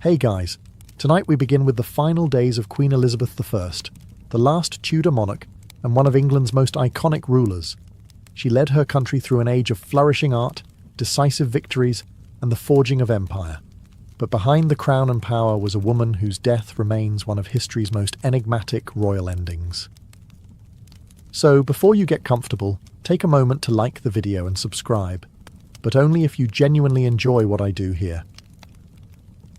Hey guys, tonight we begin with the final days of Queen Elizabeth I, the last Tudor monarch and one of England's most iconic rulers. She led her country through an age of flourishing art, decisive victories, and the forging of empire. But behind the crown and power was a woman whose death remains one of history's most enigmatic royal endings. So, before you get comfortable, take a moment to like the video and subscribe, but only if you genuinely enjoy what I do here.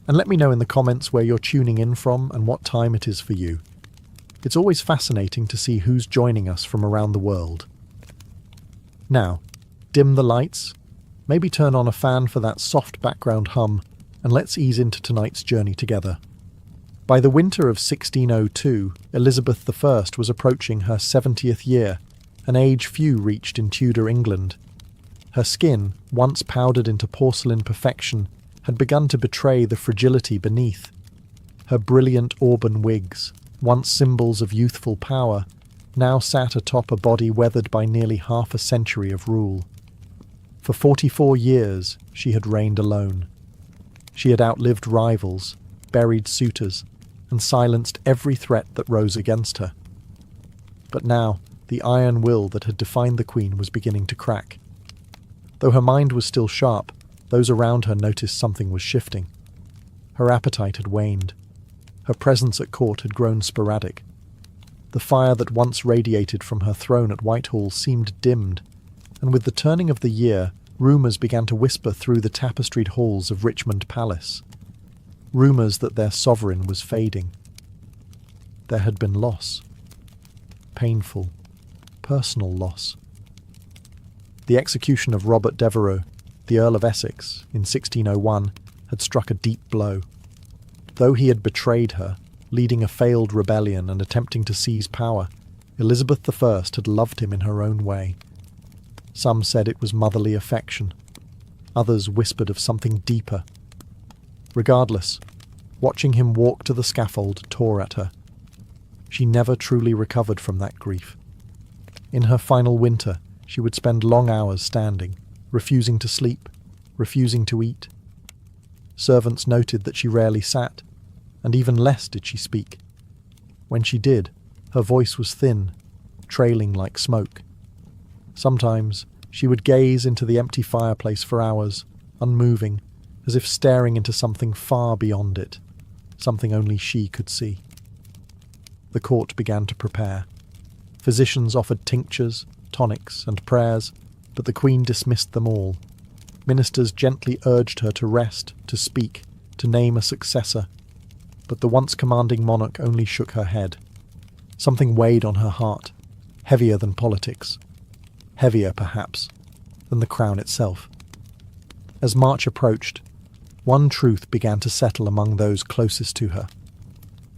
And let me know in the comments where you're tuning in from and what time it is for you. It's always fascinating to see who's joining us from around the world. Now, dim the lights, maybe turn on a fan for that soft background hum, and let's ease into tonight's journey together. By the winter of 1602, Elizabeth I was approaching her 70th year, an age few reached in Tudor England. Her skin, once powdered into porcelain perfection, had begun to betray the fragility beneath. Her brilliant auburn wigs, once symbols of youthful power, now sat atop a body weathered by nearly half a century of rule. For 44 years she had reigned alone. She had outlived rivals, buried suitors, and silenced every threat that rose against her. But now the iron will that had defined the Queen was beginning to crack. Though her mind was still sharp, those around her noticed something was shifting. Her appetite had waned. Her presence at court had grown sporadic. The fire that once radiated from her throne at Whitehall seemed dimmed, and with the turning of the year, rumours began to whisper through the tapestried halls of Richmond Palace. Rumours that their sovereign was fading. There had been loss. Painful, personal loss. The execution of Robert Devereux, the Earl of Essex, in 1601, had struck a deep blow. Though he had betrayed her, leading a failed rebellion and attempting to seize power, Elizabeth I had loved him in her own way. Some said it was motherly affection. Others whispered of something deeper. Regardless, watching him walk to the scaffold tore at her. She never truly recovered from that grief. In her final winter, she would spend long hours standing, refusing to sleep, refusing to eat. Servants noted that she rarely sat, and even less did she speak. When she did, her voice was thin, trailing like smoke. Sometimes she would gaze into the empty fireplace for hours, unmoving, as if staring into something far beyond it, something only she could see. The court began to prepare. Physicians offered tinctures, tonics, and prayers, but the Queen dismissed them all. Ministers gently urged her to rest, to speak, to name a successor, but the once commanding monarch only shook her head. Something weighed on her heart, heavier than politics, heavier, perhaps, than the crown itself. As March approached, one truth began to settle among those closest to her.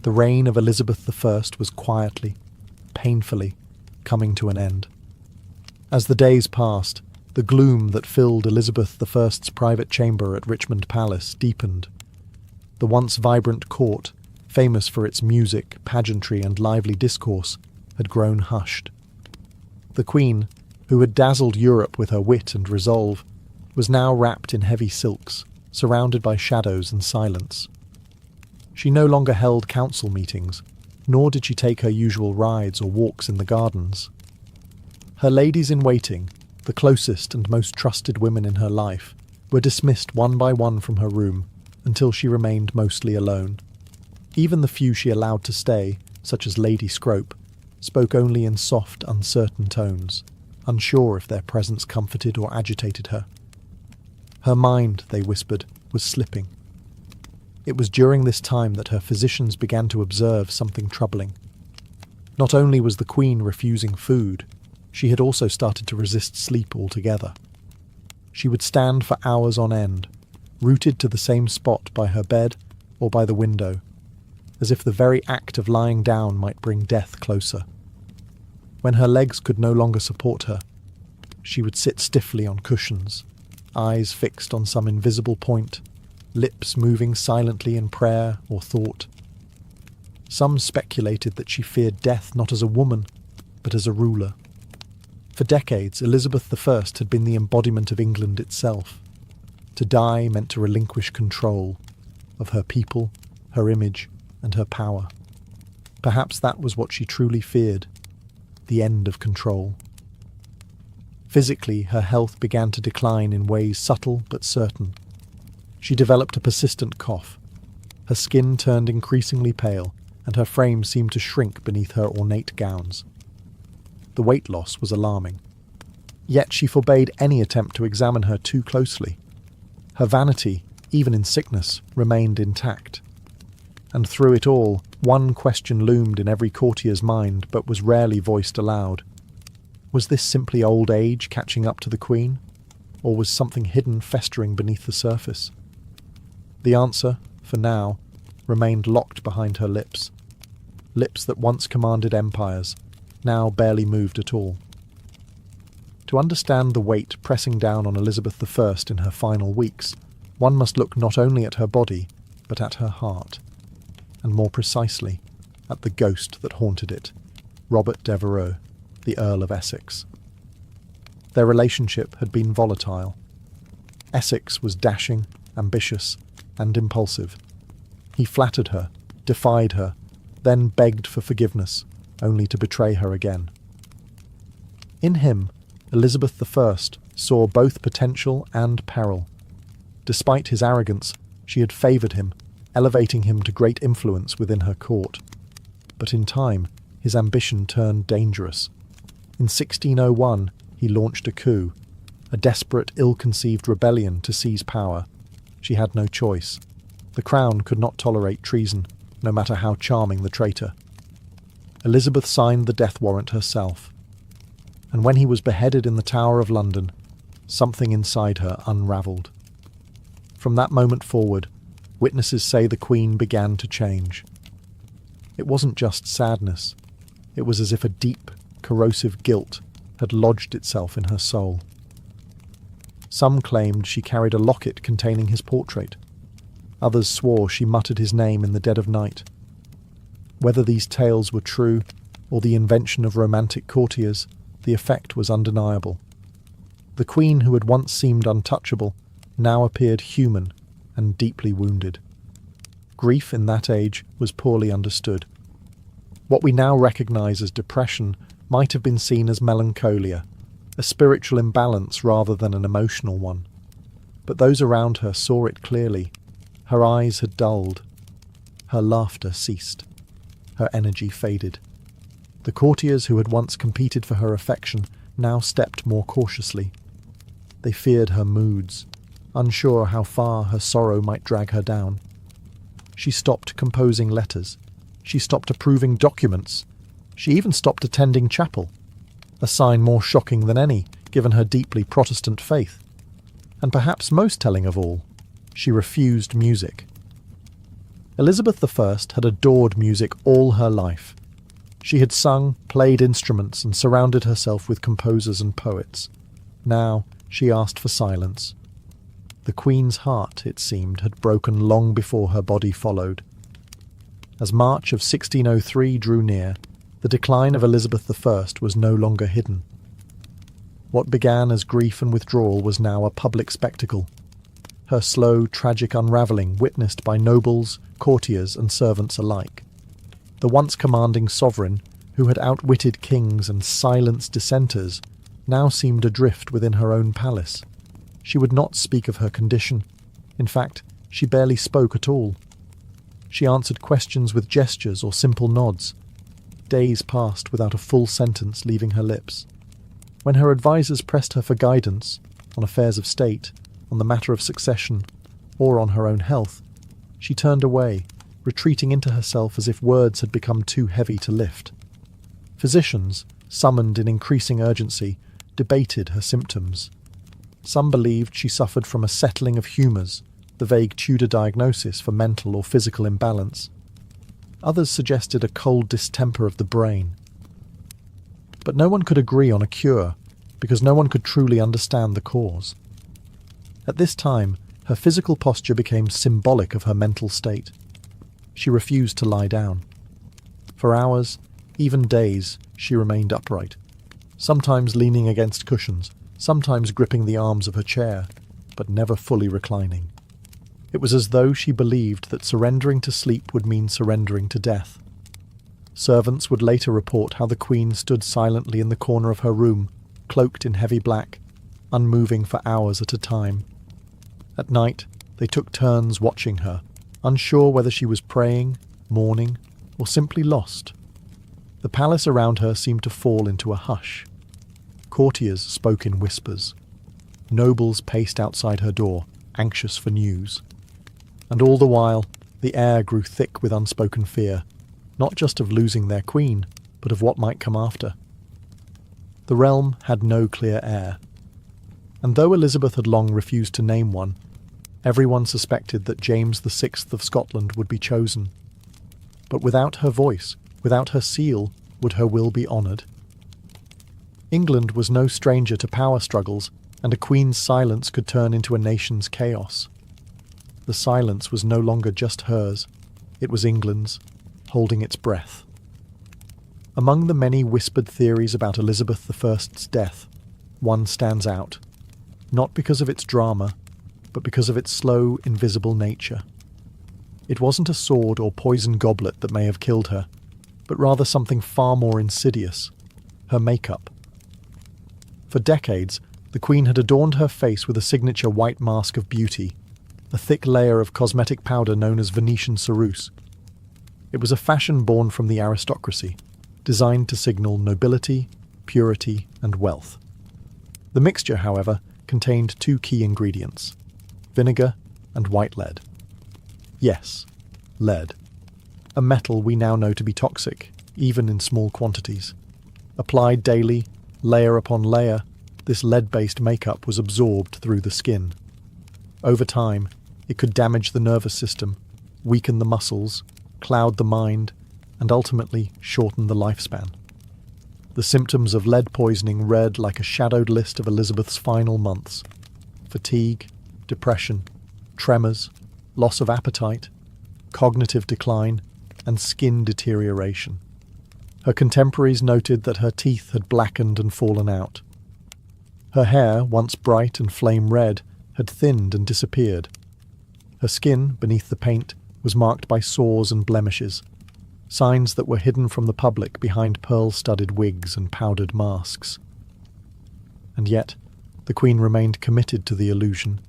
The reign of Elizabeth I was quietly, painfully, coming to an end. As the days passed, the gloom that filled Elizabeth I's private chamber at Richmond Palace deepened. The once vibrant court, famous for its music, pageantry, and lively discourse, had grown hushed. The Queen, who had dazzled Europe with her wit and resolve, was now wrapped in heavy silks, surrounded by shadows and silence. She no longer held council meetings, nor did she take her usual rides or walks in the gardens. Her ladies-in-waiting, the closest and most trusted women in her life, were dismissed one by one from her room until she remained mostly alone. Even the few she allowed to stay, such as Lady Scrope, spoke only in soft, uncertain tones, unsure if their presence comforted or agitated her. Her mind, they whispered, was slipping. It was during this time that her physicians began to observe something troubling. Not only was the Queen refusing food, she had also started to resist sleep altogether. She would stand for hours on end, rooted to the same spot by her bed or by the window, as if the very act of lying down might bring death closer. When her legs could no longer support her, she would sit stiffly on cushions, eyes fixed on some invisible point, lips moving silently in prayer or thought. Some speculated that she feared death not as a woman, but as a ruler. For decades, Elizabeth I had been the embodiment of England itself. To die meant to relinquish control. of her people, her image, and her power. Perhaps that was what she truly feared, the end of control. Physically, her health began to decline in ways subtle but certain. She developed a persistent cough. Her skin turned increasingly pale, and her frame seemed to shrink beneath her ornate gowns. The weight loss was alarming. Yet she forbade any attempt to examine her too closely. Her vanity, even in sickness, remained intact. And through it all, one question loomed in every courtier's mind but was rarely voiced aloud. Was this simply old age catching up to the Queen? Or was something hidden festering beneath the surface? The answer, for now, remained locked behind her lips. Lips that once commanded empires, now barely moved at all. To understand the weight pressing down on Elizabeth I in her final weeks, one must look not only at her body, but at her heart, and more precisely, at the ghost that haunted it, Robert Devereux, the Earl of Essex. Their relationship had been volatile. Essex was dashing, ambitious, and impulsive. He flattered her, defied her, then begged for forgiveness, only to betray her again. In him, Elizabeth I saw both potential and peril. Despite his arrogance, she had favoured him, elevating him to great influence within her court. But in time, his ambition turned dangerous. In 1601, he launched a coup, a desperate, ill-conceived rebellion to seize power. She had no choice. The crown could not tolerate treason, no matter how charming the traitor. Elizabeth signed the death warrant herself. And when he was beheaded in the Tower of London, something inside her unravelled. From that moment forward, witnesses say the Queen began to change. It wasn't just sadness. It was as if a deep, corrosive guilt had lodged itself in her soul. Some claimed she carried a locket containing his portrait. Others swore she muttered his name in the dead of night. Whether these tales were true, or the invention of romantic courtiers, the effect was undeniable. The Queen who had once seemed untouchable now appeared human and deeply wounded. Grief in that age was poorly understood. What we now recognise as depression might have been seen as melancholia, a spiritual imbalance rather than an emotional one. But those around her saw it clearly. Her eyes had dulled. Her laughter ceased. Her energy faded. The courtiers who had once competed for her affection now stepped more cautiously. They feared her moods, unsure how far her sorrow might drag her down. She stopped composing letters. She stopped approving documents. She even stopped attending chapel, a sign more shocking than any, given her deeply Protestant faith. And perhaps most telling of all, she refused music. Elizabeth I had adored music all her life. She had sung, played instruments, and surrounded herself with composers and poets. Now she asked for silence. The Queen's heart, it seemed, had broken long before her body followed. As March of 1603 drew near, the decline of Elizabeth I was no longer hidden. What began as grief and withdrawal was now a public spectacle. Her slow, tragic unravelling witnessed by nobles, courtiers, and servants alike. The once commanding sovereign, who had outwitted kings and silenced dissenters, now seemed adrift within her own palace. She would not speak of her condition. In fact, she barely spoke at all. She answered questions with gestures or simple nods. Days passed without a full sentence leaving her lips. When her advisers pressed her for guidance, on affairs of state, on the matter of succession, or on her own health, she turned away, retreating into herself as if words had become too heavy to lift. Physicians, summoned in increasing urgency, debated her symptoms. Some believed she suffered from a settling of humours, the vague Tudor diagnosis for mental or physical imbalance. Others suggested a cold distemper of the brain. But no one could agree on a cure, because no one could truly understand the cause. At this time, her physical posture became symbolic of her mental state. She refused to lie down. For hours, even days, she remained upright, sometimes leaning against cushions, sometimes gripping the arms of her chair, but never fully reclining. It was as though she believed that surrendering to sleep would mean surrendering to death. Servants would later report how the Queen stood silently in the corner of her room, cloaked in heavy black, unmoving for hours at a time. At night, they took turns watching her, unsure whether she was praying, mourning, or simply lost. The palace around her seemed to fall into a hush. Courtiers spoke in whispers. Nobles paced outside her door, anxious for news. And all the while, the air grew thick with unspoken fear, not just of losing their queen, but of what might come after. The realm had no clear heir. And though Elizabeth had long refused to name one, everyone suspected that James VI of Scotland would be chosen. But without her voice, without her seal, would her will be honoured? England was no stranger to power struggles, and a queen's silence could turn into a nation's chaos. The silence was no longer just hers, it was England's, holding its breath. Among the many whispered theories about Elizabeth I's death, one stands out, not because of its drama, but because of its slow, invisible nature. It wasn't a sword or poison goblet that may have killed her, but rather something far more insidious, her makeup. For decades, the Queen had adorned her face with a signature white mask of beauty, a thick layer of cosmetic powder known as Venetian ceruse. It was a fashion born from the aristocracy, designed to signal nobility, purity, and wealth. The mixture, however, contained two key ingredients: vinegar and white lead. Yes, lead. A metal we now know to be toxic, even in small quantities. Applied daily, layer upon layer, this lead-based makeup was absorbed through the skin. Over time, it could damage the nervous system, weaken the muscles, cloud the mind, and ultimately shorten the lifespan. The symptoms of lead poisoning read like a shadowed list of Elizabeth's final months: fatigue, depression, tremors, loss of appetite, cognitive decline, and skin deterioration. Her contemporaries noted that her teeth had blackened and fallen out. Her hair, once bright and flame red, had thinned and disappeared. Her skin, beneath the paint, was marked by sores and blemishes, signs that were hidden from the public behind pearl-studded wigs and powdered masks. And yet, the Queen remained committed to the illusion.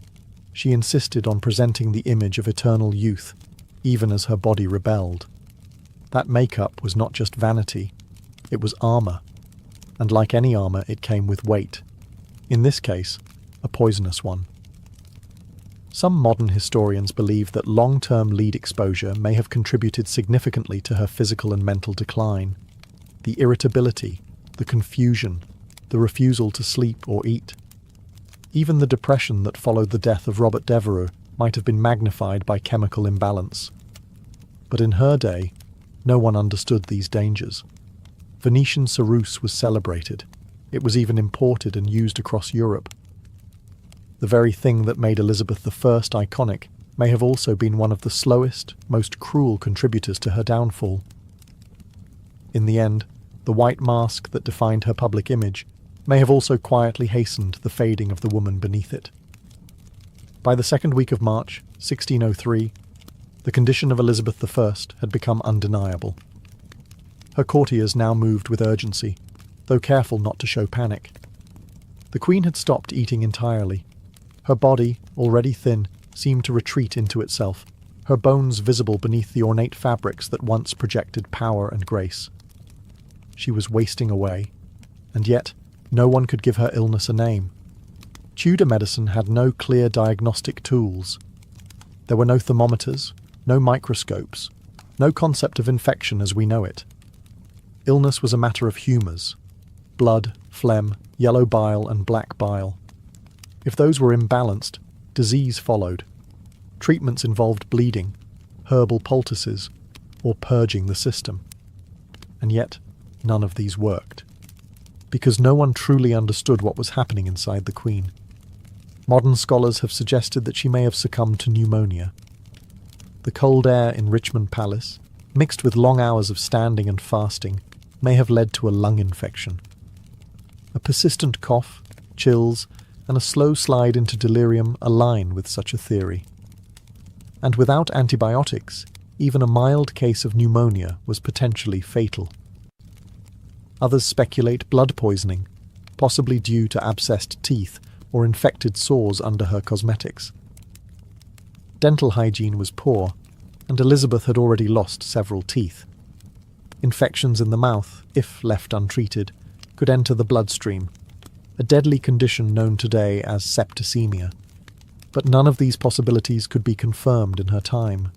She insisted on presenting the image of eternal youth, even as her body rebelled. That makeup was not just vanity, it was armour, and like any armour it came with weight, in this case, a poisonous one. Some modern historians believe that long-term lead exposure may have contributed significantly to her physical and mental decline. The irritability, the confusion, the refusal to sleep or eat. Even the depression that followed the death of Robert Devereux might have been magnified by chemical imbalance. But in her day, no one understood these dangers. Venetian ceruse was celebrated. It was even imported and used across Europe. The very thing that made Elizabeth I iconic may have also been one of the slowest, most cruel contributors to her downfall. In the end, the white mask that defined her public image may have also quietly hastened the fading of the woman beneath it. By the second week of March, 1603, the condition of Elizabeth I had become undeniable. Her courtiers now moved with urgency, though careful not to show panic. The Queen had stopped eating entirely. Her body, already thin, seemed to retreat into itself, her bones visible beneath the ornate fabrics that once projected power and grace. She was wasting away, and yet no one could give her illness a name. Tudor medicine had no clear diagnostic tools. There were no thermometers, no microscopes, no concept of infection as we know it. Illness was a matter of humours: blood, phlegm, yellow bile, and black bile. If those were imbalanced, disease followed. Treatments involved bleeding, herbal poultices, or purging the system. And yet, none of these worked, because no one truly understood what was happening inside the Queen. Modern scholars have suggested that she may have succumbed to pneumonia. The cold air in Richmond Palace, mixed with long hours of standing and fasting, may have led to a lung infection. A persistent cough, chills, and a slow slide into delirium align with such a theory. And without antibiotics, even a mild case of pneumonia was potentially fatal. Others speculate blood poisoning, possibly due to abscessed teeth or infected sores under her cosmetics. Dental hygiene was poor, and Elizabeth had already lost several teeth. Infections in the mouth, if left untreated, could enter the bloodstream, a deadly condition known today as septicemia. But none of these possibilities could be confirmed in her time.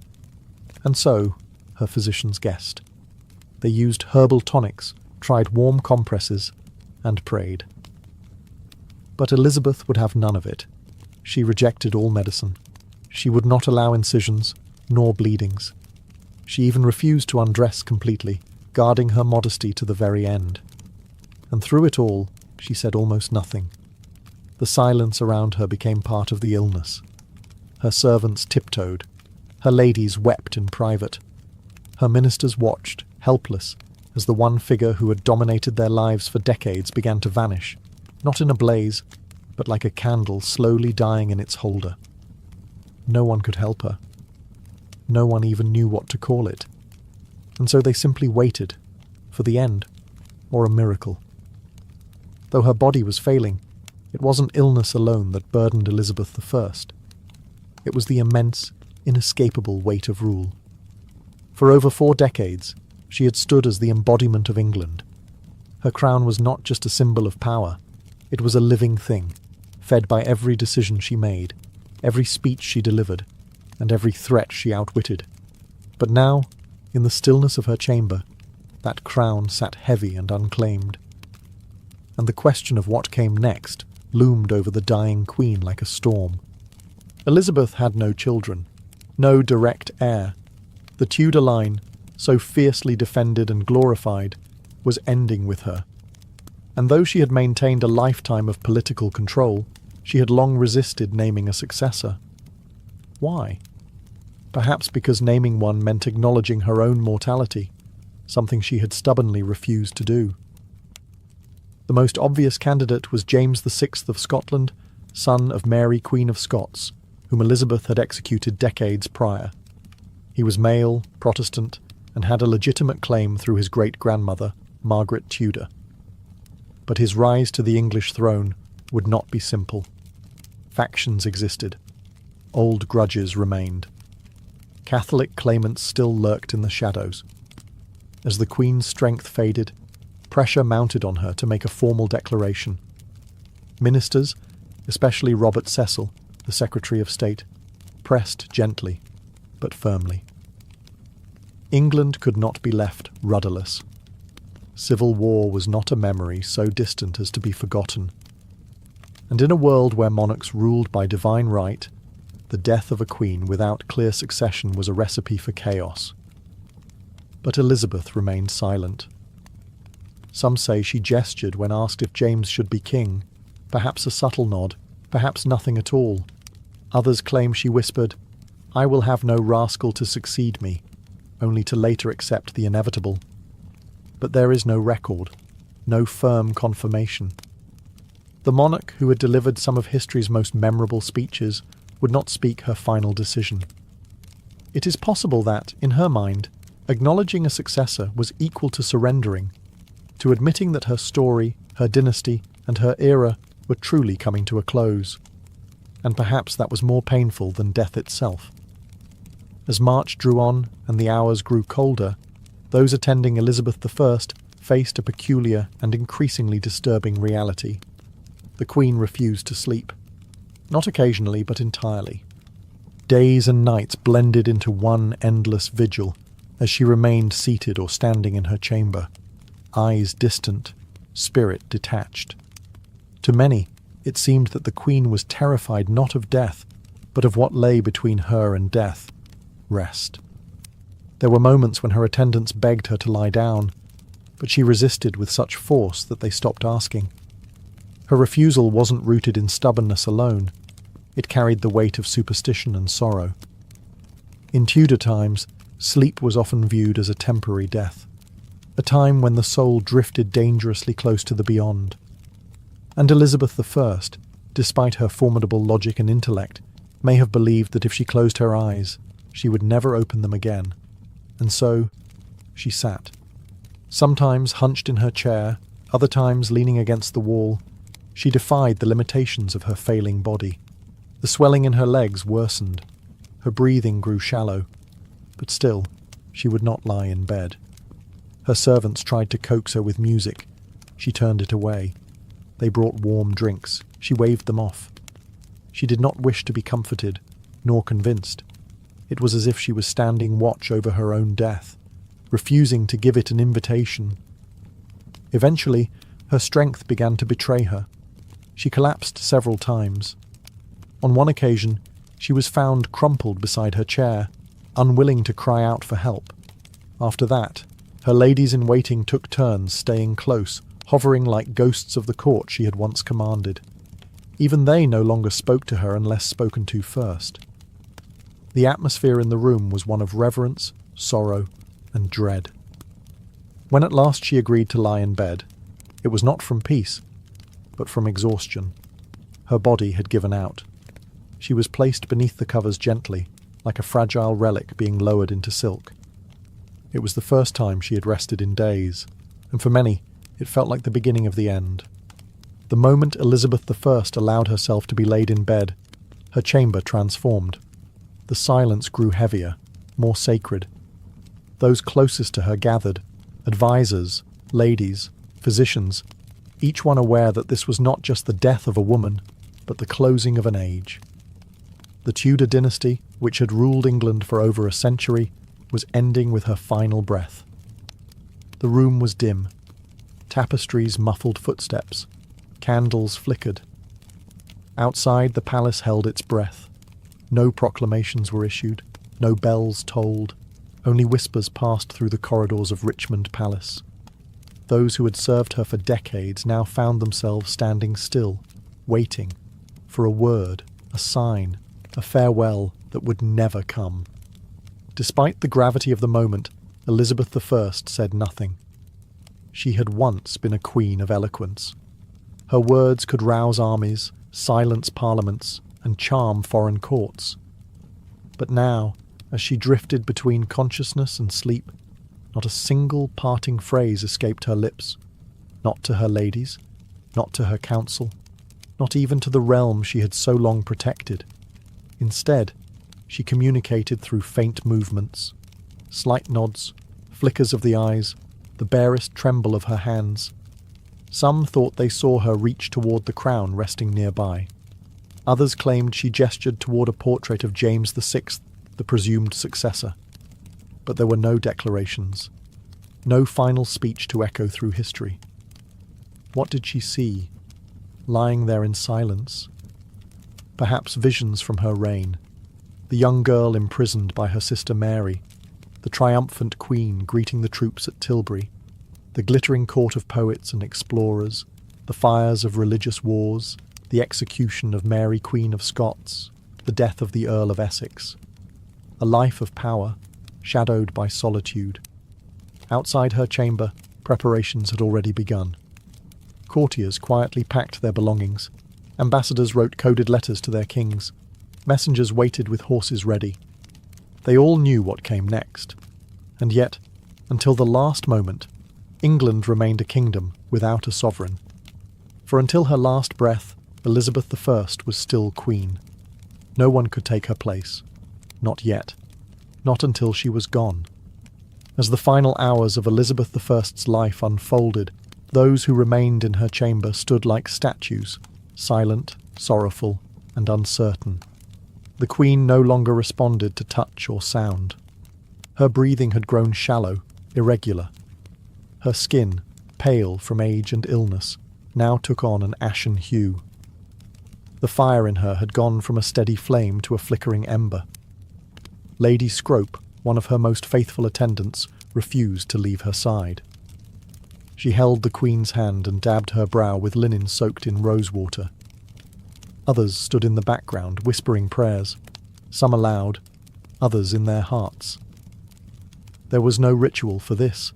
And so, her physicians guessed. They used herbal tonics, tried warm compresses, and prayed. But Elizabeth would have none of it. She rejected all medicine. She would not allow incisions, nor bleedings. She even refused to undress completely, guarding her modesty to the very end. And through it all, she said almost nothing. The silence around her became part of the illness. Her servants tiptoed. Her ladies wept in private. Her ministers watched, helpless, as the one figure who had dominated their lives for decades began to vanish, not in a blaze, but like a candle slowly dying in its holder. No one could help her. No one even knew what to call it. And so they simply waited for the end, or a miracle. Though her body was failing, it wasn't illness alone that burdened Elizabeth I. It was the immense, inescapable weight of rule. For over 4 decades, she had stood as the embodiment of England. Her crown was not just a symbol of power, it was a living thing, fed by every decision she made, every speech she delivered, and every threat she outwitted. But now, in the stillness of her chamber, that crown sat heavy and unclaimed. And the question of what came next loomed over the dying queen like a storm. Elizabeth had no children, no direct heir. The Tudor line, so fiercely defended and glorified, was ending with her. And though she had maintained a lifetime of political control, she had long resisted naming a successor. Why? Perhaps because naming one meant acknowledging her own mortality, something she had stubbornly refused to do. The most obvious candidate was James VI of Scotland, son of Mary, Queen of Scots, whom Elizabeth had executed decades prior. He was male, Protestant, and had a legitimate claim through his great-grandmother, Margaret Tudor. But his rise to the English throne would not be simple. Factions existed. Old grudges remained. Catholic claimants still lurked in the shadows. As the Queen's strength faded, pressure mounted on her to make a formal declaration. Ministers, especially Robert Cecil, the Secretary of State, pressed gently, but firmly. England could not be left rudderless. Civil war was not a memory so distant as to be forgotten. And in a world where monarchs ruled by divine right, the death of a queen without clear succession was a recipe for chaos. But Elizabeth remained silent. Some say she gestured when asked if James should be king, perhaps a subtle nod, perhaps nothing at all. Others claim she whispered, "I will have no rascal to succeed me," only to later accept the inevitable. But there is no record, no firm confirmation. The monarch who had delivered some of history's most memorable speeches would not speak her final decision. It is possible that, in her mind, acknowledging a successor was equal to surrendering, to admitting that her story, her dynasty, and her era were truly coming to a close. And perhaps that was more painful than death itself. As March drew on and the hours grew colder, those attending Elizabeth I faced a peculiar and increasingly disturbing reality. The Queen refused to sleep. Not occasionally, but entirely. Days and nights blended into one endless vigil as she remained seated or standing in her chamber, eyes distant, spirit detached. To many, it seemed that the Queen was terrified not of death, but of what lay between her and death: rest. There were moments when her attendants begged her to lie down, but she resisted with such force that they stopped asking. Her refusal wasn't rooted in stubbornness alone. It carried the weight of superstition and sorrow. In Tudor times, sleep was often viewed as a temporary death, a time when the soul drifted dangerously close to the beyond. And Elizabeth I, despite her formidable logic and intellect, may have believed that if she closed her eyes, She would never open them again. And so, she sat. Sometimes hunched in her chair, other times leaning against the wall, she defied the limitations of her failing body. The swelling in her legs worsened. Her breathing grew shallow. But still, she would not lie in bed. Her servants tried to coax her with music. She turned it away. They brought warm drinks. She waved them off. She did not wish to be comforted, nor convinced. It was as if she was standing watch over her own death, refusing to give it an invitation. Eventually, her strength began to betray her. She collapsed several times. On one occasion, she was found crumpled beside her chair, unwilling to cry out for help. After that, her ladies-in-waiting took turns staying close, hovering like ghosts of the court she had once commanded. Even they no longer spoke to her unless spoken to first. The atmosphere in the room was one of reverence, sorrow, and dread. When at last she agreed to lie in bed, it was not from peace, but from exhaustion. Her body had given out. She was placed beneath the covers gently, like a fragile relic being lowered into silk. It was the first time she had rested in days, and for many, it felt like the beginning of the end. The moment Elizabeth I allowed herself to be laid in bed, her chamber transformed. The silence grew heavier, more sacred. Those closest to her gathered, advisors, ladies, physicians, each one aware that this was not just the death of a woman, but the closing of an age. The Tudor dynasty, which had ruled England for over a century, was ending with her final breath. The room was dim. Tapestries muffled footsteps. Candles flickered. Outside, the palace held its breath. No proclamations were issued, no bells tolled, only whispers passed through the corridors of Richmond Palace. Those who had served her for decades now found themselves standing still, waiting for a word, a sign, a farewell that would never come. Despite the gravity of the moment, Elizabeth I said nothing. She had once been a queen of eloquence. Her words could rouse armies, silence parliaments, and charm foreign courts. But now, as she drifted between consciousness and sleep, not a single parting phrase escaped her lips. Not to her ladies, not to her council, not even to the realm she had so long protected. Instead, she communicated through faint movements, slight nods, flickers of the eyes, the barest tremble of her hands. Some thought they saw her reach toward the crown resting nearby. Others claimed she gestured toward a portrait of James VI, the presumed successor. But there were no declarations, no final speech to echo through history. What did she see, lying there in silence? Perhaps visions from her reign, the young girl imprisoned by her sister Mary, the triumphant queen greeting the troops at Tilbury, the glittering court of poets and explorers, the fires of religious wars, the execution of Mary Queen of Scots, the death of the Earl of Essex. A life of power, shadowed by solitude. Outside her chamber, preparations had already begun. Courtiers quietly packed their belongings. Ambassadors wrote coded letters to their kings. Messengers waited with horses ready. They all knew what came next. And yet, until the last moment, England remained a kingdom without a sovereign. For until her last breath, Elizabeth I was still queen. No one could take her place. Not yet. Not until she was gone. As the final hours of Elizabeth I's life unfolded, those who remained in her chamber stood like statues, silent, sorrowful, and uncertain. The queen no longer responded to touch or sound. Her breathing had grown shallow, irregular. Her skin, pale from age and illness, now took on an ashen hue. The fire in her had gone from a steady flame to a flickering ember. Lady Scrope, one of her most faithful attendants, refused to leave her side. She held the queen's hand and dabbed her brow with linen soaked in rosewater. Others stood in the background, whispering prayers, some aloud, others in their hearts. There was no ritual for this.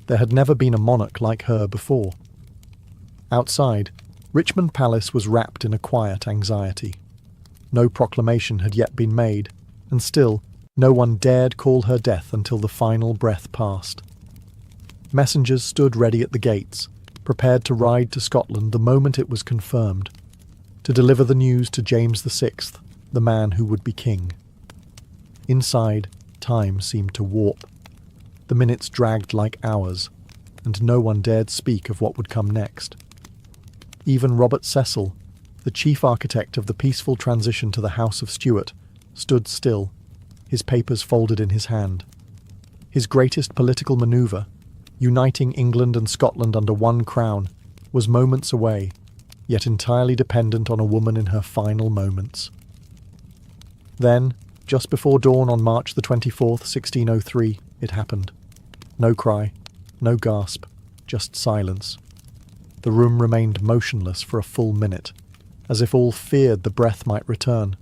There had never been a monarch like her before. Outside, Richmond Palace was wrapped in a quiet anxiety. No proclamation had yet been made, and still, No one dared call her death until the final breath passed. Messengers stood ready at the gates, prepared to ride to Scotland the moment it was confirmed, to deliver the news to James VI, the man who would be king. Inside, time seemed to warp. The minutes dragged like hours, and no one dared speak of what would come next. Even Robert Cecil, the chief architect of the peaceful transition to the House of Stuart, stood still, his papers folded in his hand. His greatest political manoeuvre, uniting England and Scotland under one crown, was moments away, yet entirely dependent on a woman in her final moments. Then, just before dawn on March the 24th, 1603, it happened. No cry, no gasp, just silence. The room remained motionless for a full minute, as if all feared the breath might return.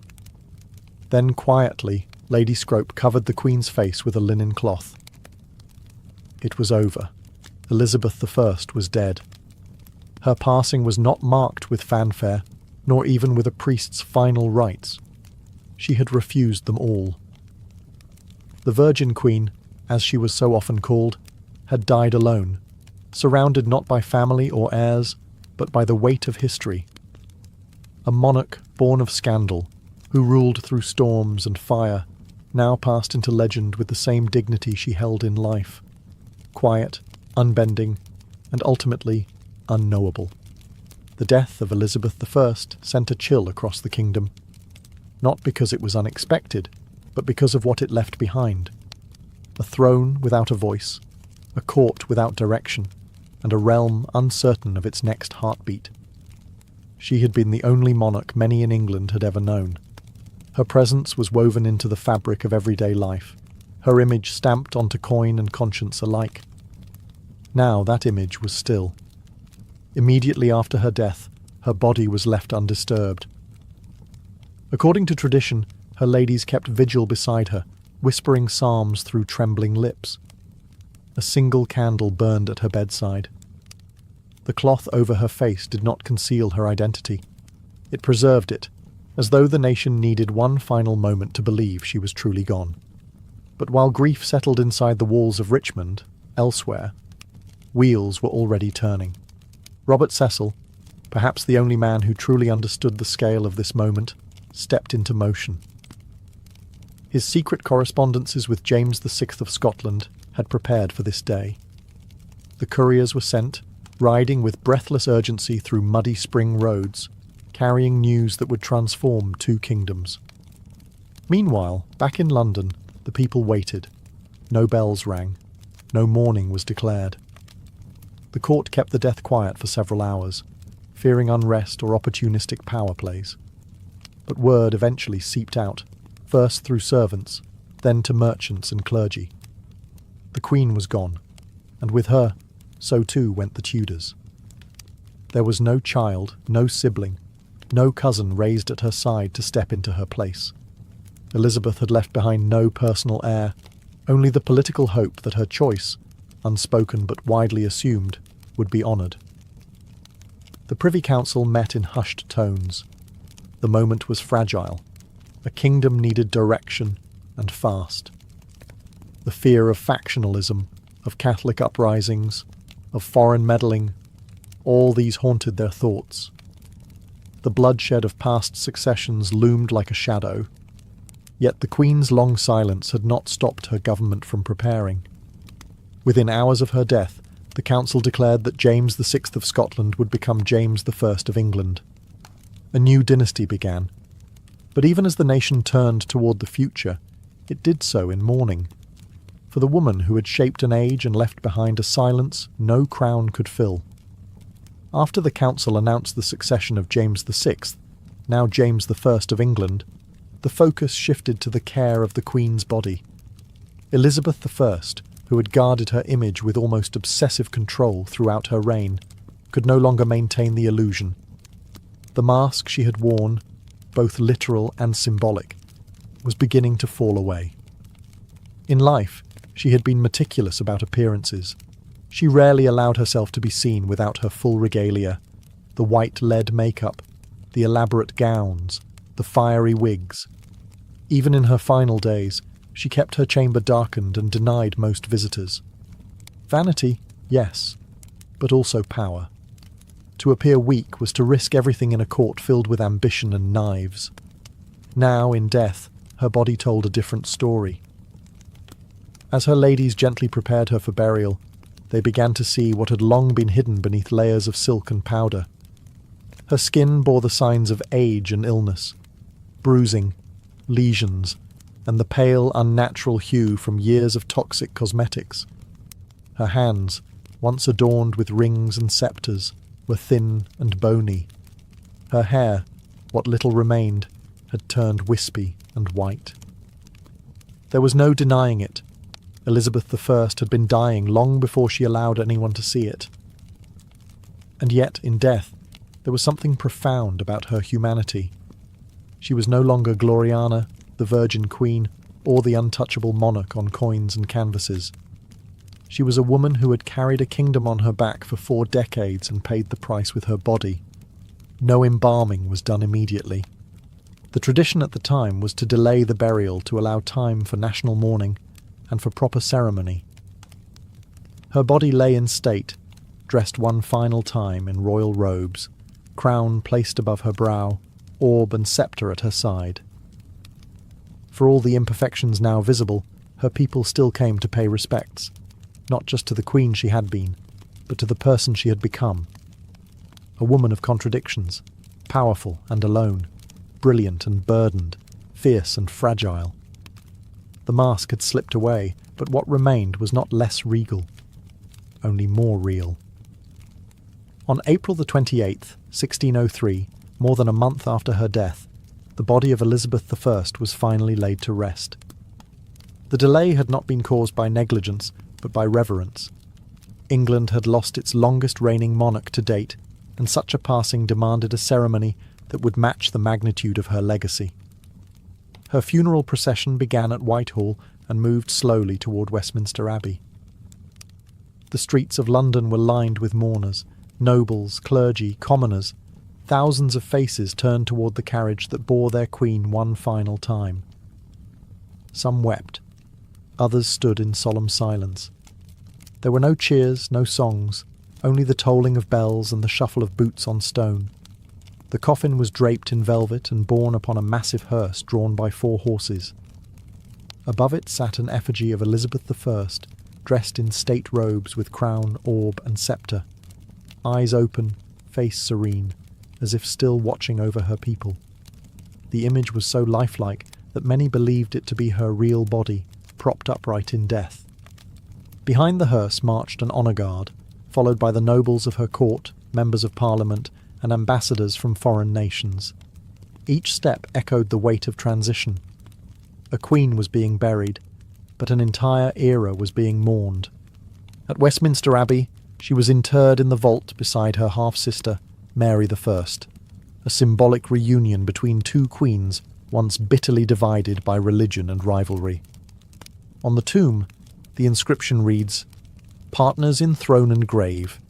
Then quietly, Lady Scrope covered the Queen's face with a linen cloth. It was over. Elizabeth I was dead. Her passing was not marked with fanfare, nor even with a priest's final rites. She had refused them all. The Virgin Queen, as she was so often called, had died alone, surrounded not by family or heirs, but by the weight of history. A monarch born of scandal, who ruled through storms and fire, now passed into legend with the same dignity she held in life, quiet, unbending, and ultimately unknowable. The death of Elizabeth I sent a chill across the kingdom, not because it was unexpected, but because of what it left behind. A throne without a voice, a court without direction, and a realm uncertain of its next heartbeat. She had been the only monarch many in England had ever known. Her presence was woven into the fabric of everyday life, her image stamped onto coin and conscience alike. Now that image was still. Immediately after her death, her body was left undisturbed. According to tradition, her ladies kept vigil beside her, whispering psalms through trembling lips. A single candle burned at her bedside. The cloth over her face did not conceal her identity. It preserved it, as though the nation needed one final moment to believe she was truly gone. But while grief settled inside the walls of Richmond, elsewhere, wheels were already turning. Robert Cecil, perhaps the only man who truly understood the scale of this moment, stepped into motion. His secret correspondences with James VI of Scotland had prepared for this day. The couriers were sent, riding with breathless urgency through muddy spring roads, carrying news that would transform two kingdoms. Meanwhile, back in London, the people waited. No bells rang. No mourning was declared. The court kept the death quiet for several hours, fearing unrest or opportunistic power plays. But word eventually seeped out, first through servants, then to merchants and clergy. The Queen was gone, and with her, so too went the Tudors. There was no child, no sibling, no cousin raised at her side to step into her place. Elizabeth had left behind no personal heir, only the political hope that her choice, unspoken but widely assumed, would be honoured. The Privy Council met in hushed tones. The moment was fragile. A kingdom needed direction, and fast. The fear of factionalism, of Catholic uprisings, of foreign meddling, all these haunted their thoughts. The bloodshed of past successions loomed like a shadow, yet the Queen's long silence had not stopped her government from preparing. Within hours of her death, the Council declared that James VI of Scotland would become James I of England. A new dynasty began, but even as the nation turned toward the future, it did so in mourning. For the woman who had shaped an age and left behind a silence no crown could fill. After the council announced the succession of James VI, now James I of England, the focus shifted to the care of the Queen's body. Elizabeth I, who had guarded her image with almost obsessive control throughout her reign, could no longer maintain the illusion. The mask she had worn, both literal and symbolic, was beginning to fall away. In life, she had been meticulous about appearances. She rarely allowed herself to be seen without her full regalia, the white lead makeup, the elaborate gowns, the fiery wigs. Even in her final days, She kept her chamber darkened and denied most visitors. Vanity, yes, but also power. To appear weak was to risk everything in a court filled with ambition and knives. Now, in death, her body told a different story. As her ladies gently prepared her for burial, they began to see what had long been hidden beneath layers of silk and powder. Her skin bore the signs of age and illness, bruising, lesions, and the pale, unnatural hue from years of toxic cosmetics. Her hands, once adorned with rings and sceptres, were thin and bony. Her hair, what little remained, had turned wispy and white. There was no denying it. Elizabeth I had been dying long before she allowed anyone to see it. And yet, in death, there was something profound about her humanity. She was no longer Gloriana, the Virgin Queen, or the untouchable monarch on coins and canvases. She was a woman who had carried a kingdom on her back for 4 decades and paid the price with her body. No embalming was done immediately. The tradition at the time was to delay the burial to allow time for national mourning and for proper ceremony. Her body lay in state, dressed one final time in royal robes, crown placed above her brow, orb and sceptre at her side. For all the imperfections now visible, her people still came to pay respects, not just to the queen she had been, but to the person she had become. A woman of contradictions, powerful and alone, brilliant and burdened, fierce and fragile. The mask had slipped away, but what remained was not less regal, only more real. On April the 28th, 1603, more than a month after her death, the body of Elizabeth I was finally laid to rest. The delay had not been caused by negligence, but by reverence. England had lost its longest reigning monarch to date, and such a passing demanded a ceremony that would match the magnitude of her legacy. Her funeral procession began at Whitehall and moved slowly toward Westminster Abbey. The streets of London were lined with mourners, nobles, clergy, commoners. Thousands of faces turned toward the carriage that bore their queen one final time. Some wept. Others stood in solemn silence. There were no cheers, no songs, only the tolling of bells and the shuffle of boots on stone. The coffin was draped in velvet and borne upon a massive hearse drawn by 4 horses. Above it sat an effigy of Elizabeth I, dressed in state robes with crown, orb and sceptre, eyes open, face serene, as if still watching over her people. The image was so lifelike that many believed it to be her real body, propped upright in death. Behind the hearse marched an honour guard, followed by the nobles of her court, members of Parliament, and ambassadors from foreign nations. Each step echoed the weight of transition. A queen was being buried, but an entire era was being mourned. At Westminster Abbey, she was interred in the vault beside her half-sister, Mary I, a symbolic reunion between 2 queens once bitterly divided by religion and rivalry. On the tomb, the inscription reads, "Partners in throne and grave,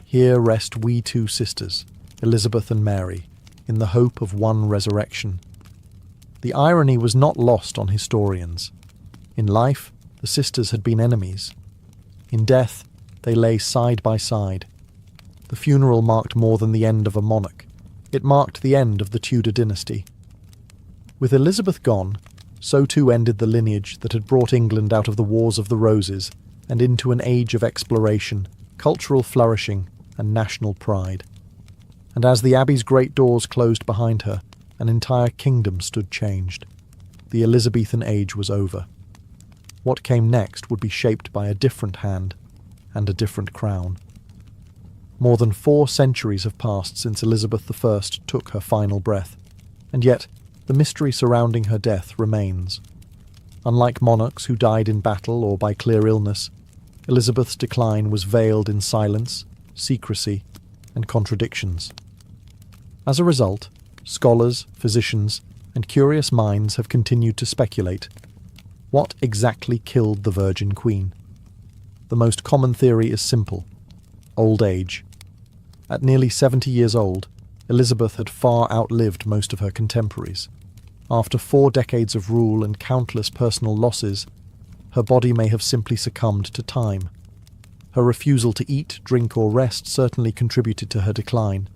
here rest we 2 sisters, Elizabeth and Mary, in the hope of one resurrection." The irony was not lost on historians. In life, the sisters had been enemies. In death, they lay side by side. The funeral marked more than the end of a monarch. It marked the end of the Tudor dynasty. With Elizabeth gone, so too ended the lineage that had brought England out of the Wars of the Roses and into an age of exploration, cultural flourishing, and national pride. And as the Abbey's great doors closed behind her, an entire kingdom stood changed. The Elizabethan age was over. What came next would be shaped by a different hand and a different crown. More than 4 centuries have passed since Elizabeth I took her final breath, and yet the mystery surrounding her death remains. Unlike monarchs who died in battle or by clear illness, Elizabeth's decline was veiled in silence, secrecy, and contradictions. As a result, scholars, physicians, and curious minds have continued to speculate. What exactly killed the Virgin Queen? The most common theory is simple: old age. At nearly 70 years old, Elizabeth had far outlived most of her contemporaries. After 4 decades of rule and countless personal losses, her body may have simply succumbed to time. Her refusal to eat, drink, or rest certainly contributed to her decline,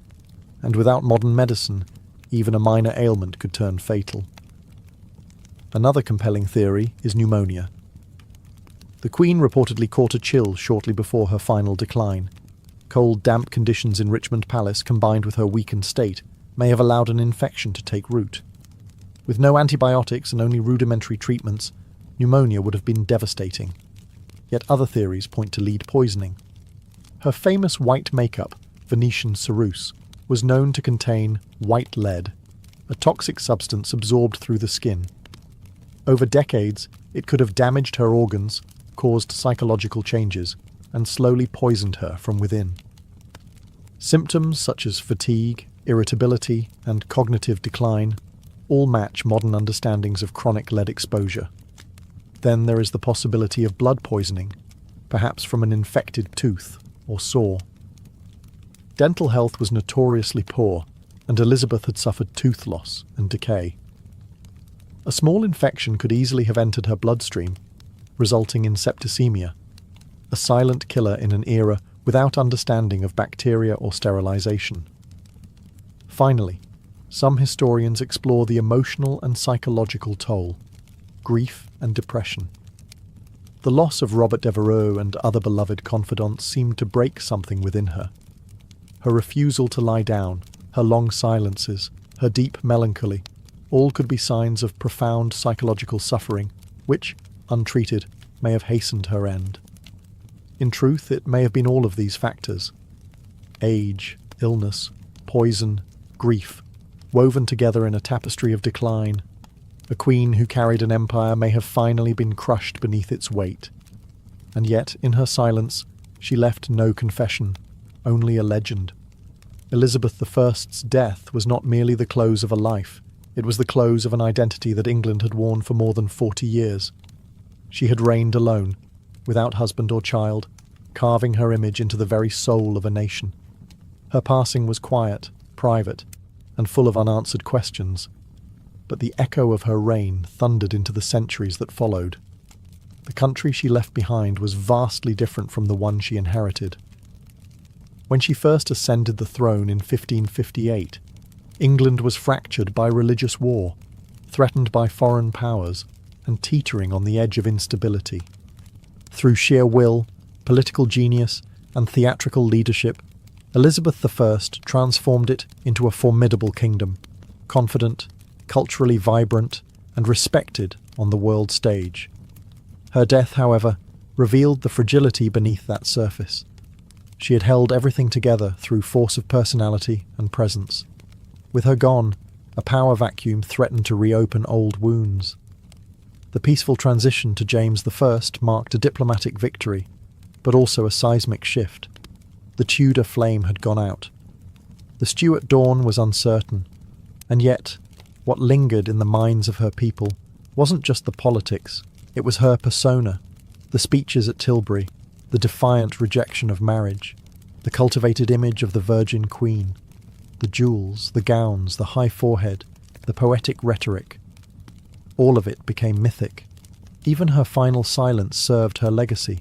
and without modern medicine, even a minor ailment could turn fatal. Another compelling theory is pneumonia. The Queen reportedly caught a chill shortly before her final decline. Cold, damp conditions in Richmond Palace, combined with her weakened state, may have allowed an infection to take root. With no antibiotics and only rudimentary treatments, pneumonia would have been devastating. Yet other theories point to lead poisoning. Her famous white makeup, Venetian ceruse, was known to contain white lead, a toxic substance absorbed through the skin. Over decades, it could have damaged her organs, caused psychological changes, and slowly poisoned her from within. Symptoms such as fatigue, irritability, and cognitive decline all match modern understandings of chronic lead exposure. Then there is the possibility of blood poisoning, perhaps from an infected tooth or sore. Dental health was notoriously poor, and Elizabeth had suffered tooth loss and decay. A small infection could easily have entered her bloodstream, resulting in septicemia, a silent killer in an era without understanding of bacteria or sterilization. Finally, some historians explore the emotional and psychological toll, grief and depression. The loss of Robert Devereux and other beloved confidants seemed to break something within her. Her refusal to lie down, her long silences, her deep melancholy, all could be signs of profound psychological suffering, which, untreated, may have hastened her end. In truth, it may have been all of these factors: age, illness, poison, grief, woven together in a tapestry of decline. A queen who carried an empire may have finally been crushed beneath its weight. And yet, in her silence, she left no confession, only a legend. Elizabeth I's death was not merely the close of a life, it was the close of an identity that England had worn for more than 40 years. She had reigned alone, without husband or child, carving her image into the very soul of a nation. Her passing was quiet, private, and full of unanswered questions, but the echo of her reign thundered into the centuries that followed. The country she left behind was vastly different from the one she inherited. When she first ascended the throne in 1558, England was fractured by religious war, threatened by foreign powers, and teetering on the edge of instability. Through sheer will, political genius, and theatrical leadership, Elizabeth I transformed it into a formidable kingdom, confident, culturally vibrant, and respected on the world stage. Her death, however, revealed the fragility beneath that surface. She had held everything together through force of personality and presence. With her gone, a power vacuum threatened to reopen old wounds. The peaceful transition to James I marked a diplomatic victory, but also a seismic shift. The Tudor flame had gone out. The Stuart dawn was uncertain, and yet, what lingered in the minds of her people wasn't just the politics, it was her persona, the speeches at Tilbury, the defiant rejection of marriage, the cultivated image of the Virgin Queen, the jewels, the gowns, the high forehead, the poetic rhetoric. All of it became mythic. Even her final silence served her legacy.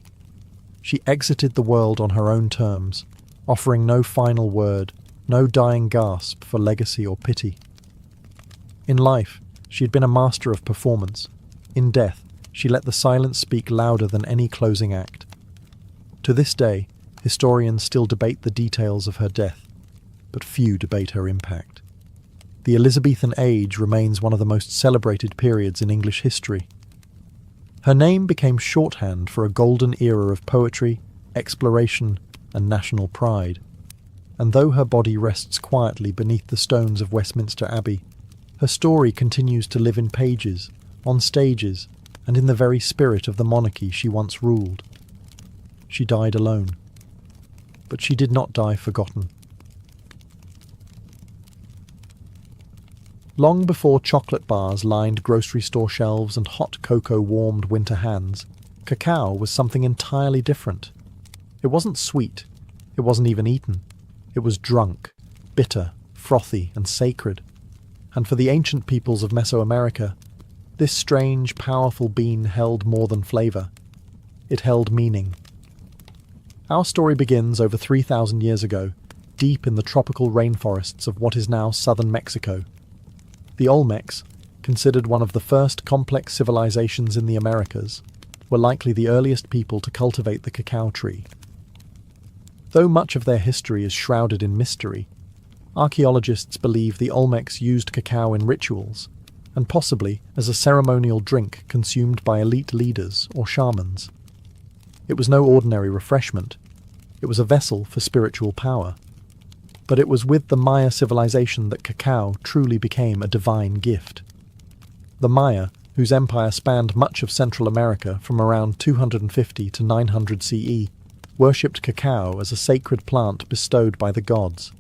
She exited the world on her own terms, offering no final word, no dying gasp for legacy or pity. In life, she had been a master of performance. In death, she let the silence speak louder than any closing act. To this day, historians still debate the details of her death, but few debate her impact. The Elizabethan age remains one of the most celebrated periods in English history. Her name became shorthand for a golden era of poetry, exploration, and national pride. And though her body rests quietly beneath the stones of Westminster Abbey, her story continues to live in pages, on stages, and in the very spirit of the monarchy she once ruled. She died alone. But she did not die forgotten. Long before chocolate bars lined grocery store shelves and hot cocoa warmed winter hands, cacao was something entirely different. It wasn't sweet. It wasn't even eaten. It was drunk, bitter, frothy, and sacred. And for the ancient peoples of Mesoamerica, this strange, powerful bean held more than flavor. It held meaning. Our story begins over 3,000 years ago, deep in the tropical rainforests of what is now southern Mexico. The Olmecs, considered one of the first complex civilizations in the Americas, were likely the earliest people to cultivate the cacao tree. Though much of their history is shrouded in mystery, archaeologists believe the Olmecs used cacao in rituals, and possibly as a ceremonial drink consumed by elite leaders or shamans. It was no ordinary refreshment. It was a vessel for spiritual power. But it was with the Maya civilization that cacao truly became a divine gift. The Maya, whose empire spanned much of Central America from around 250 to 900 CE, worshipped cacao as a sacred plant bestowed by the gods.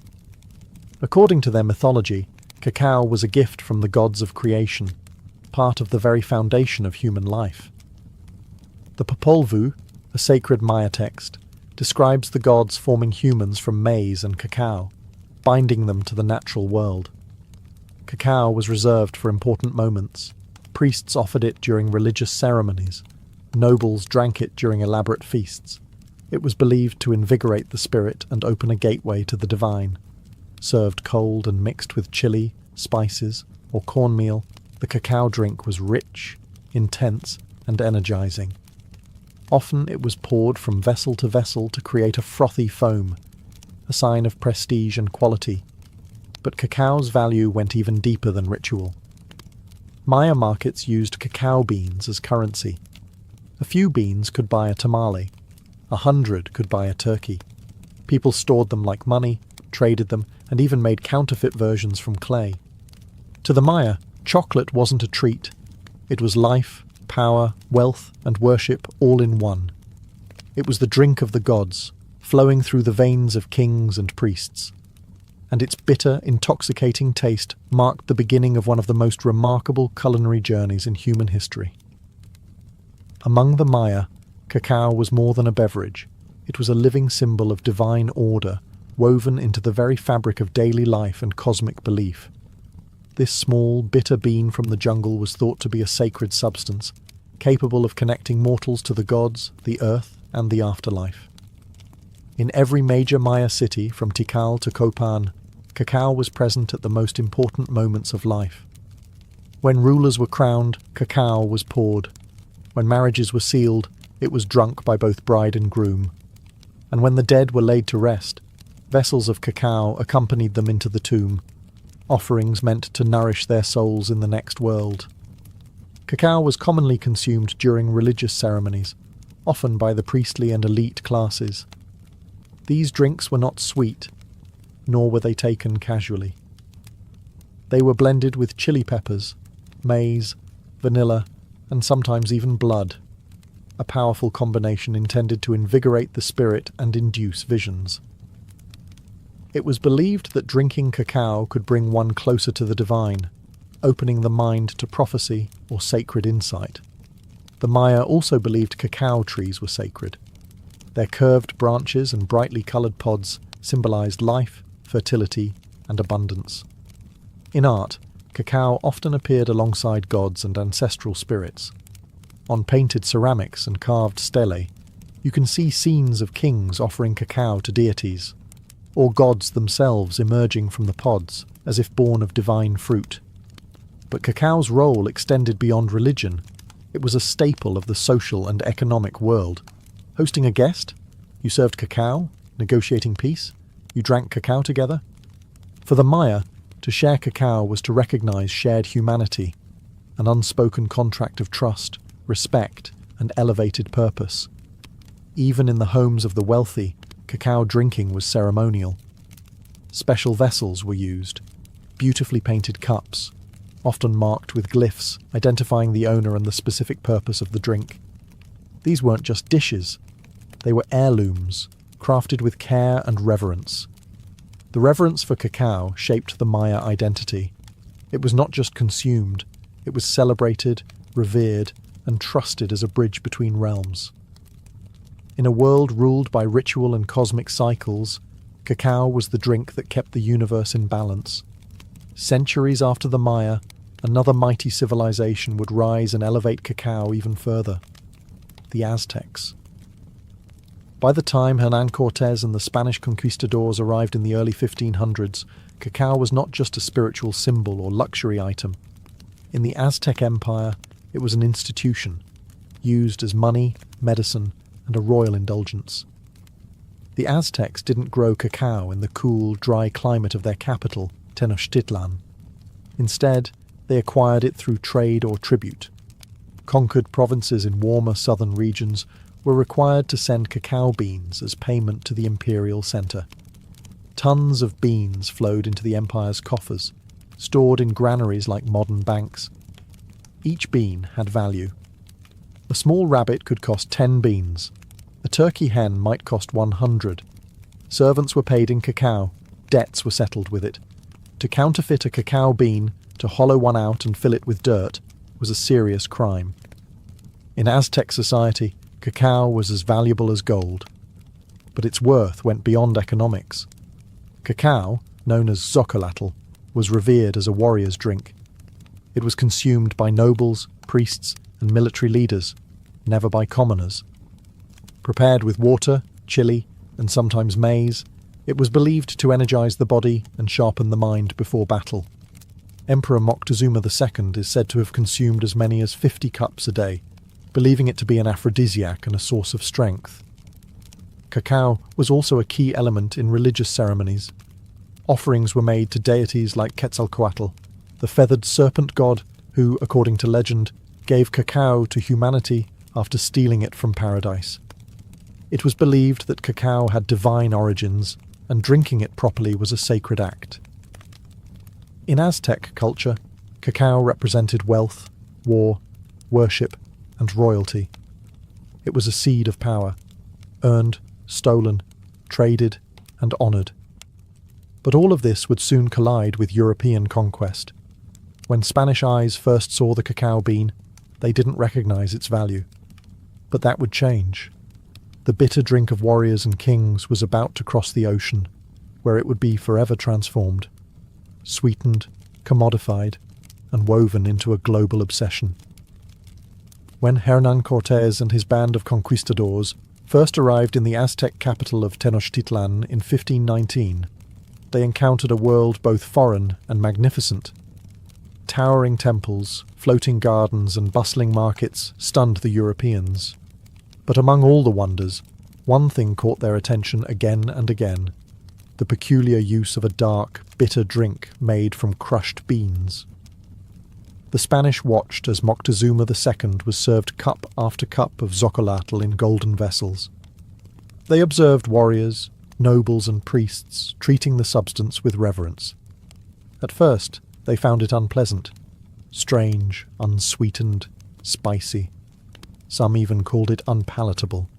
According to their mythology, cacao was a gift from the gods of creation, part of the very foundation of human life. The Popol Vuh, a sacred Maya text, describes the gods forming humans from maize and cacao, binding them to the natural world. Cacao was reserved for important moments. Priests offered it during religious ceremonies. Nobles drank it during elaborate feasts. It was believed to invigorate the spirit and open a gateway to the divine. Served cold and mixed with chili, spices, or cornmeal, the cacao drink was rich, intense, and energizing. Often it was poured from vessel to create a frothy foam, a sign of prestige and quality. But cacao's value went even deeper than ritual. Maya markets used cacao beans as currency. A few beans could buy a tamale. 100 could buy a turkey. People stored them like money, traded them, and even made counterfeit versions from clay. To the Maya, chocolate wasn't a treat. It was life, power, wealth, and worship all in one. It was the drink of the gods, flowing through the veins of kings and priests. And its bitter, intoxicating taste marked the beginning of one of the most remarkable culinary journeys in human history. Among the Maya, cacao was more than a beverage. It was a living symbol of divine order, woven into the very fabric of daily life and cosmic belief. This small, bitter bean from the jungle was thought to be a sacred substance, capable of connecting mortals to the gods, the earth, and the afterlife. In every major Maya city, from Tikal to Copan, cacao was present at the most important moments of life. When rulers were crowned, cacao was poured. When marriages were sealed, it was drunk by both bride and groom. And when the dead were laid to rest, vessels of cacao accompanied them into the tomb, offerings meant to nourish their souls in the next world. Cacao was commonly consumed during religious ceremonies, often by the priestly and elite classes. These drinks were not sweet, nor were they taken casually. They were blended with chili peppers, maize, vanilla, and sometimes even blood, a powerful combination intended to invigorate the spirit and induce visions. It was believed that drinking cacao could bring one closer to the divine, opening the mind to prophecy or sacred insight. The Maya also believed cacao trees were sacred. Their curved branches and brightly coloured pods symbolized life, fertility, and abundance. In art, cacao often appeared alongside gods and ancestral spirits. On painted ceramics and carved stelae, you can see scenes of kings offering cacao to deities, or gods themselves emerging from the pods as if born of divine fruit. But cacao's role extended beyond religion. It was a staple of the social and economic world. Hosting a guest, you served cacao, negotiating peace, you drank cacao together. For the Maya, to share cacao was to recognize shared humanity, an unspoken contract of trust, respect, and elevated purpose. Even in the homes of the wealthy, cacao drinking was ceremonial. Special vessels were used, beautifully painted cups, often marked with glyphs identifying the owner and the specific purpose of the drink. These weren't just dishes, they were heirlooms, crafted with care and reverence. The reverence for cacao shaped the Maya identity. It was not just consumed, it was celebrated, revered, and trusted as a bridge between realms. In a world ruled by ritual and cosmic cycles, cacao was the drink that kept the universe in balance. Centuries after the Maya, another mighty civilization would rise and elevate cacao even further: the Aztecs. By the time Hernán Cortés and the Spanish conquistadors arrived in the early 1500s, cacao was not just a spiritual symbol or luxury item. In the Aztec Empire, it was an institution, used as money, medicine, and a royal indulgence. The Aztecs didn't grow cacao in the cool, dry climate of their capital, Tenochtitlan. Instead, they acquired it through trade or tribute. Conquered provinces in warmer southern regions were required to send cacao beans as payment to the imperial centre. Tons of beans flowed into the empire's coffers, stored in granaries like modern banks. Each bean had value. A small rabbit could cost 10 beans. A turkey hen might cost 100. Servants were paid in cacao. Debts were settled with it. To counterfeit a cacao bean, to hollow one out and fill it with dirt, was a serious crime. In Aztec society, cacao was as valuable as gold. But its worth went beyond economics. Cacao, known as xocolatl, was revered as a warrior's drink. It was consumed by nobles, priests, and military leaders, never by commoners. Prepared with water, chili, and sometimes maize, it was believed to energize the body and sharpen the mind before battle. Emperor Moctezuma II is said to have consumed as many as 50 cups a day, believing it to be an aphrodisiac and a source of strength. Cacao was also a key element in religious ceremonies. Offerings were made to deities like Quetzalcoatl, the feathered serpent god who, according to legend, gave cacao to humanity after stealing it from paradise. It was believed that cacao had divine origins, and drinking it properly was a sacred act. In Aztec culture, cacao represented wealth, war, worship, and royalty. It was a seed of power, earned, stolen, traded, and honoured. But all of this would soon collide with European conquest. When Spanish eyes first saw the cacao bean, they didn't recognise its value. But that would change. The bitter drink of warriors and kings was about to cross the ocean, where it would be forever transformed, sweetened, commodified, and woven into a global obsession. When Hernán Cortés and his band of conquistadors first arrived in the Aztec capital of Tenochtitlan in 1519, they encountered a world both foreign and magnificent. Towering temples, floating gardens, and bustling markets stunned the Europeans. But among all the wonders, one thing caught their attention again and again: the peculiar use of a dark, bitter drink made from crushed beans. The Spanish watched as Moctezuma II was served cup after cup of xocolatl in golden vessels. They observed warriors, nobles and priests treating the substance with reverence. At first, they found it unpleasant, strange, unsweetened, spicy. Some even called it unpalatable.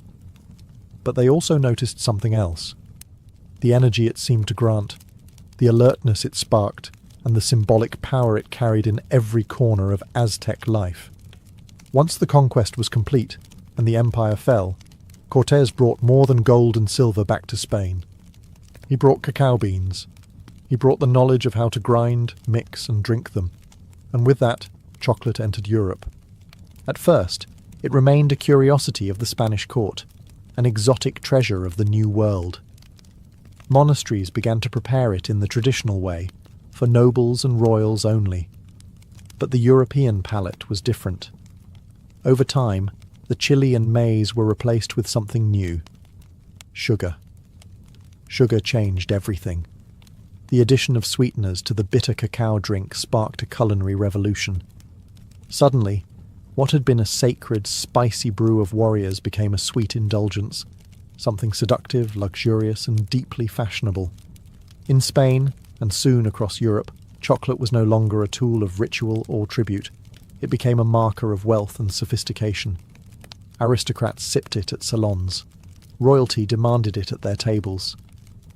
But they also noticed something else: the energy it seemed to grant, the alertness it sparked, and the symbolic power it carried in every corner of Aztec life. Once the conquest was complete and the empire fell, Cortés brought more than gold and silver back to Spain. He brought cacao beans. He brought the knowledge of how to grind, mix, and drink them. And with that, chocolate entered Europe. At first, it remained a curiosity of the Spanish court, an exotic treasure of the New World. Monasteries began to prepare it in the traditional way, for nobles and royals only. But the European palate was different. Over time, the chili and maize were replaced with something new: sugar. Sugar changed everything. The addition of sweeteners to the bitter cacao drink sparked a culinary revolution. Suddenly, what had been a sacred, spicy brew of warriors became a sweet indulgence, something seductive, luxurious, and deeply fashionable. In Spain, and soon across Europe, chocolate was no longer a tool of ritual or tribute. It became a marker of wealth and sophistication. Aristocrats sipped it at salons. Royalty demanded it at their tables.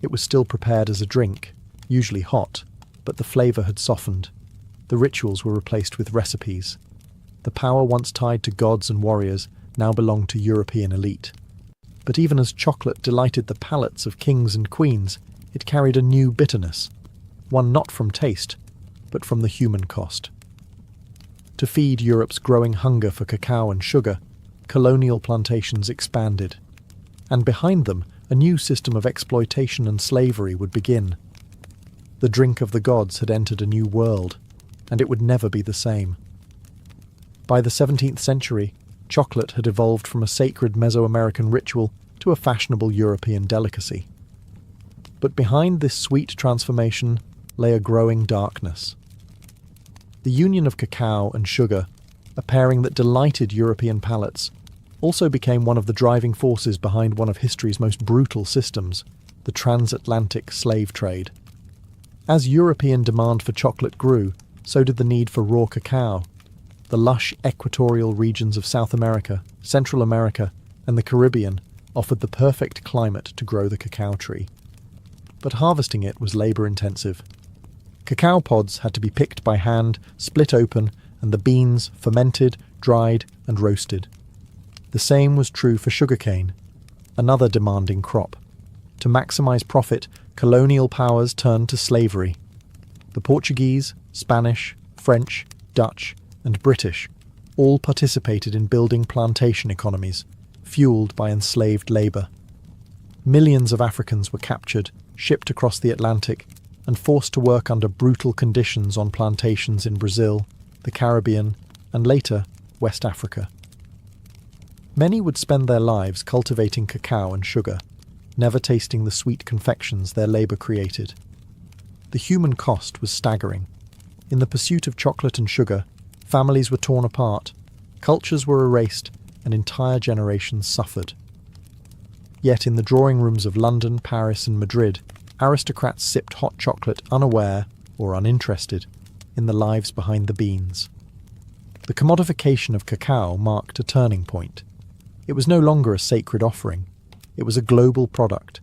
It was still prepared as a drink, usually hot, but the flavour had softened. The rituals were replaced with recipes. The power once tied to gods and warriors now belonged to European elite. But even as chocolate delighted the palates of kings and queens, it carried a new bitterness, one not from taste, but from the human cost. To feed Europe's growing hunger for cacao and sugar, colonial plantations expanded, and behind them a new system of exploitation and slavery would begin. The drink of the gods had entered a new world, and it would never be the same. By the 17th century, chocolate had evolved from a sacred Mesoamerican ritual to a fashionable European delicacy. But behind this sweet transformation lay a growing darkness. The union of cacao and sugar, a pairing that delighted European palates, also became one of the driving forces behind one of history's most brutal systems, the transatlantic slave trade. As European demand for chocolate grew, so did the need for raw cacao. The lush equatorial regions of South America, Central America, and the Caribbean offered the perfect climate to grow the cacao tree. But harvesting it was labour-intensive. Cacao pods had to be picked by hand, split open, and the beans fermented, dried, and roasted. The same was true for sugarcane, another demanding crop. To maximise profit, colonial powers turned to slavery. The Portuguese, Spanish, French, Dutch, and British all participated in building plantation economies, fueled by enslaved labour. Millions of Africans were captured, shipped across the Atlantic, and forced to work under brutal conditions on plantations in Brazil, the Caribbean, and later, West Africa. Many would spend their lives cultivating cacao and sugar, never tasting the sweet confections their labour created. The human cost was staggering. In the pursuit of chocolate and sugar, families were torn apart, cultures were erased, and entire generations suffered. Yet in the drawing rooms of London, Paris, and Madrid, aristocrats sipped hot chocolate unaware, or uninterested, in the lives behind the beans. The commodification of cacao marked a turning point. It was no longer a sacred offering. It was a global product,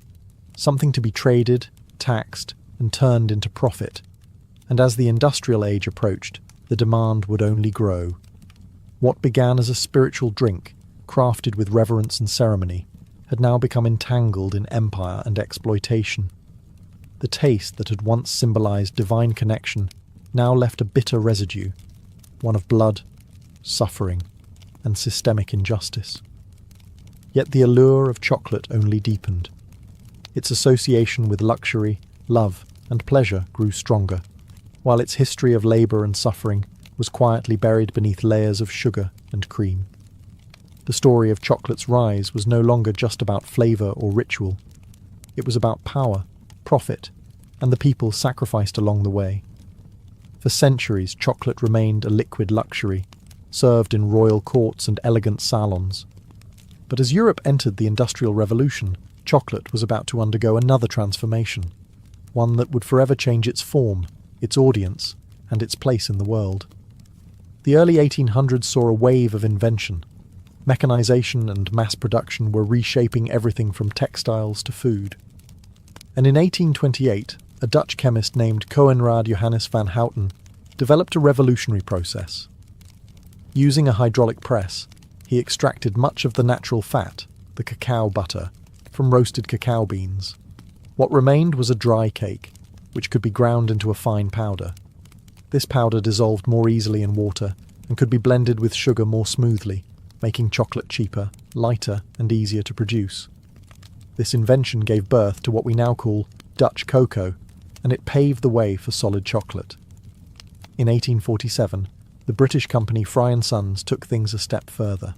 something to be traded, taxed, and turned into profit. And as the industrial age approached, the demand would only grow. What began as a spiritual drink, crafted with reverence and ceremony, had now become entangled in empire and exploitation. The taste that had once symbolized divine connection now left a bitter residue, one of blood, suffering, and systemic injustice. Yet the allure of chocolate only deepened. Its association with luxury, love, and pleasure grew stronger, while its history of labour and suffering was quietly buried beneath layers of sugar and cream. The story of chocolate's rise was no longer just about flavour or ritual. It was about power, profit, and the people sacrificed along the way. For centuries, chocolate remained a liquid luxury, served in royal courts and elegant salons. But as Europe entered the Industrial Revolution, chocolate was about to undergo another transformation, one that would forever change its form, its audience, and its place in the world. The early 1800s saw a wave of invention. Mechanization and mass production were reshaping everything from textiles to food. And in 1828, a Dutch chemist named Coenraad Johannes van Houten developed a revolutionary process. Using a hydraulic press, he extracted much of the natural fat, the cacao butter, from roasted cacao beans. What remained was a dry cake, which could be ground into a fine powder. This powder dissolved more easily in water and could be blended with sugar more smoothly, making chocolate cheaper, lighter, and easier to produce. This invention gave birth to what we now call Dutch cocoa, and it paved the way for solid chocolate. In 1847, the British company Fry & Sons took things a step further.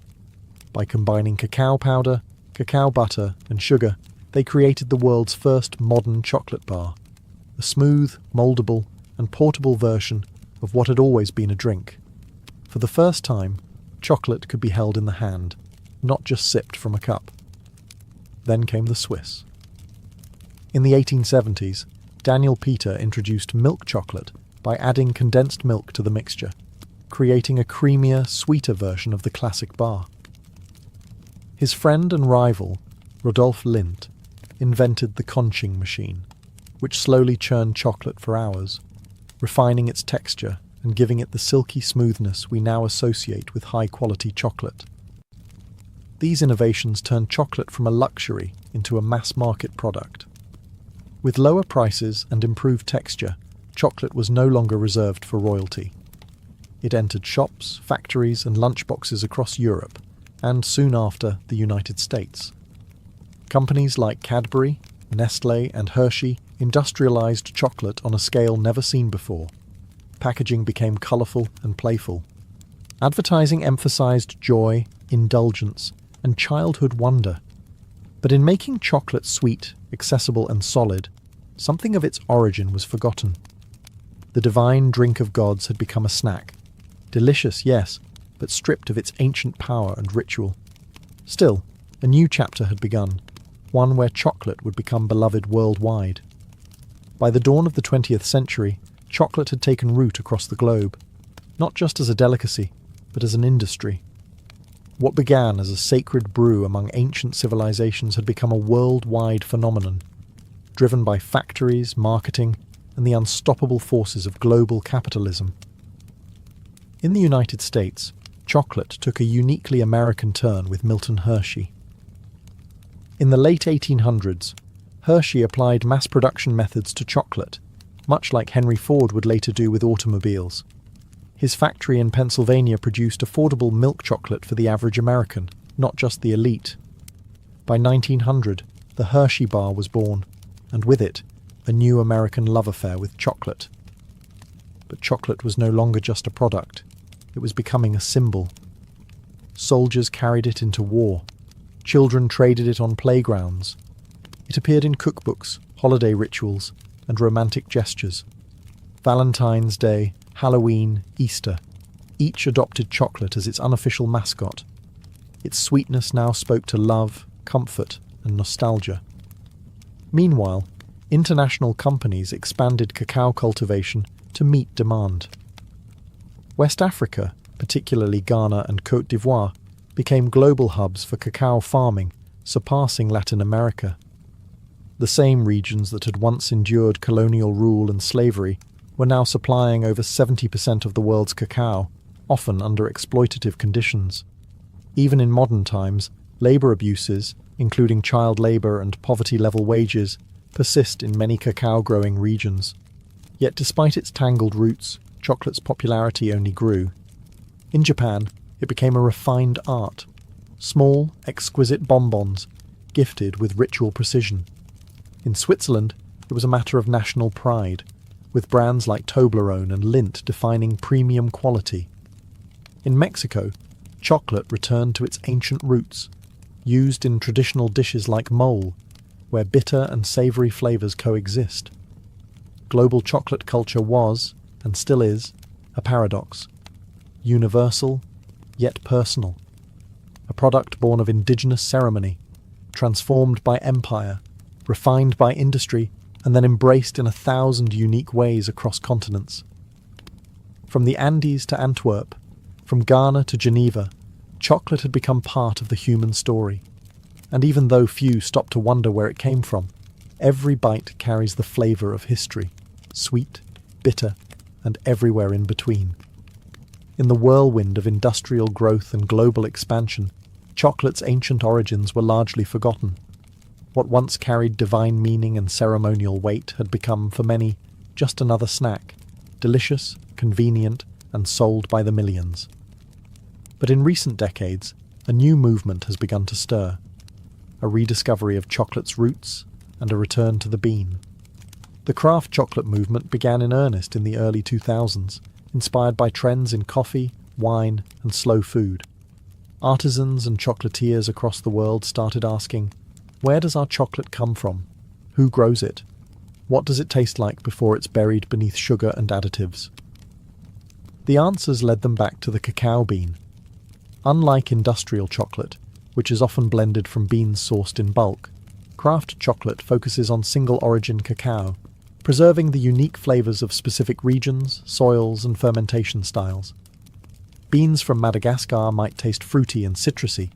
By combining cacao powder, cacao butter, and sugar, they created the world's first modern chocolate bar, a smooth, mouldable, and portable version of what had always been a drink. For the first time, chocolate could be held in the hand, not just sipped from a cup. Then came the Swiss. In the 1870s, Daniel Peter introduced milk chocolate by adding condensed milk to the mixture, creating a creamier, sweeter version of the classic bar. His friend and rival, Rodolphe Lindt, invented the conching machine, which slowly churned chocolate for hours, refining its texture and giving it the silky smoothness we now associate with high-quality chocolate. These innovations turned chocolate from a luxury into a mass-market product. With lower prices and improved texture, chocolate was no longer reserved for royalty. It entered shops, factories, and lunchboxes across Europe, and soon after, the United States. Companies like Cadbury, Nestlé, and Hershey industrialized chocolate on a scale never seen before. Packaging became colourful and playful. Advertising emphasized joy, indulgence, and childhood wonder. But in making chocolate sweet, accessible, and solid, something of its origin was forgotten. The divine drink of gods had become a snack. Delicious, yes, but stripped of its ancient power and ritual. Still, a new chapter had begun, one where chocolate would become beloved worldwide. By the dawn of the 20th century, chocolate had taken root across the globe, not just as a delicacy, but as an industry. What began as a sacred brew among ancient civilizations had become a worldwide phenomenon, driven by factories, marketing, and the unstoppable forces of global capitalism. In the United States, chocolate took a uniquely American turn with Milton Hershey. In the late 1800s, Hershey applied mass production methods to chocolate, much like Henry Ford would later do with automobiles. His factory in Pennsylvania produced affordable milk chocolate for the average American, not just the elite. By 1900, the Hershey bar was born, and with it, a new American love affair with chocolate. But chocolate was no longer just a product. It was becoming a symbol. Soldiers carried it into war. Children traded it on playgrounds. It appeared in cookbooks, holiday rituals, and romantic gestures. Valentine's Day, Halloween, Easter, each adopted chocolate as its unofficial mascot. Its sweetness now spoke to love, comfort, and nostalgia. Meanwhile, international companies expanded cacao cultivation to meet demand. West Africa, particularly Ghana and Côte d'Ivoire, became global hubs for cacao farming, surpassing Latin America. The same regions that had once endured colonial rule and slavery were now supplying over 70% of the world's cacao, often under exploitative conditions. Even in modern times, labour abuses, including child labour and poverty-level wages, persist in many cacao-growing regions. Yet despite its tangled roots, chocolate's popularity only grew. In Japan, it became a refined art. Small, exquisite bonbons, gifted with ritual precision. In Switzerland, it was a matter of national pride, with brands like Toblerone and Lindt defining premium quality. In Mexico, chocolate returned to its ancient roots, used in traditional dishes like mole, where bitter and savoury flavours coexist. Global chocolate culture was, and still is, a paradox. Universal, yet personal. A product born of indigenous ceremony, transformed by empire, refined by industry, and then embraced in 1,000 unique ways across continents. From the Andes to Antwerp, from Ghana to Geneva, chocolate had become part of the human story. And even though few stopped to wonder where it came from, every bite carries the flavour of history, sweet, bitter, and everywhere in between. In the whirlwind of industrial growth and global expansion, chocolate's ancient origins were largely forgotten. What once carried divine meaning and ceremonial weight had become, for many, just another snack, delicious, convenient, and sold by the millions. But in recent decades, a new movement has begun to stir. A rediscovery of chocolate's roots and a return to the bean. The craft chocolate movement began in earnest in the early 2000s, inspired by trends in coffee, wine, and slow food. Artisans and chocolatiers across the world started asking, where does our chocolate come from? Who grows it? What does it taste like before it's buried beneath sugar and additives? The answers led them back to the cacao bean. Unlike industrial chocolate, which is often blended from beans sourced in bulk, craft chocolate focuses on single-origin cacao, preserving the unique flavours of specific regions, soils, and fermentation styles. Beans from Madagascar might taste fruity and citrusy,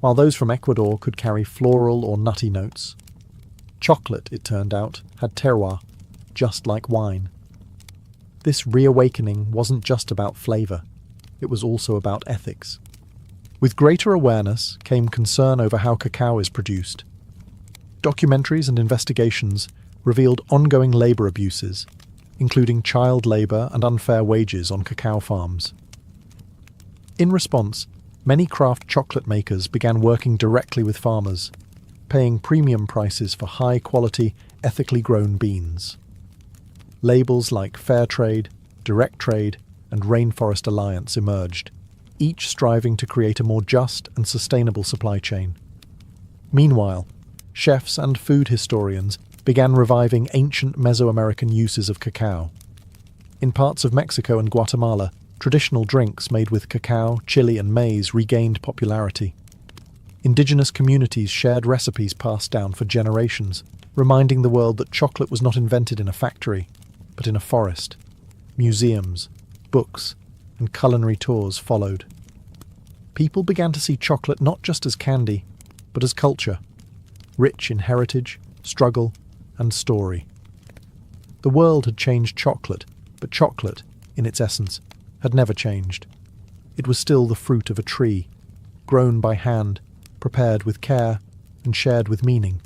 while those from Ecuador could carry floral or nutty notes. Chocolate, it turned out, had terroir, just like wine. This reawakening wasn't just about flavour, it was also about ethics. With greater awareness came concern over how cacao is produced. Documentaries and investigations revealed ongoing labour abuses, including child labour and unfair wages on cacao farms. In response, many craft chocolate makers began working directly with farmers, paying premium prices for high-quality, ethically grown beans. Labels like Fair Trade, Direct Trade, and Rainforest Alliance emerged, each striving to create a more just and sustainable supply chain. Meanwhile, chefs and food historians began reviving ancient Mesoamerican uses of cacao. In parts of Mexico and Guatemala, traditional drinks made with cacao, chili, and maize regained popularity. Indigenous communities shared recipes passed down for generations, reminding the world that chocolate was not invented in a factory, but in a forest. Museums, books, and culinary tours followed. People began to see chocolate not just as candy, but as culture, rich in heritage, struggle, and story. The world had changed chocolate, but chocolate, in its essence, had never changed. It was still the fruit of a tree, grown by hand, prepared with care, and shared with meaning.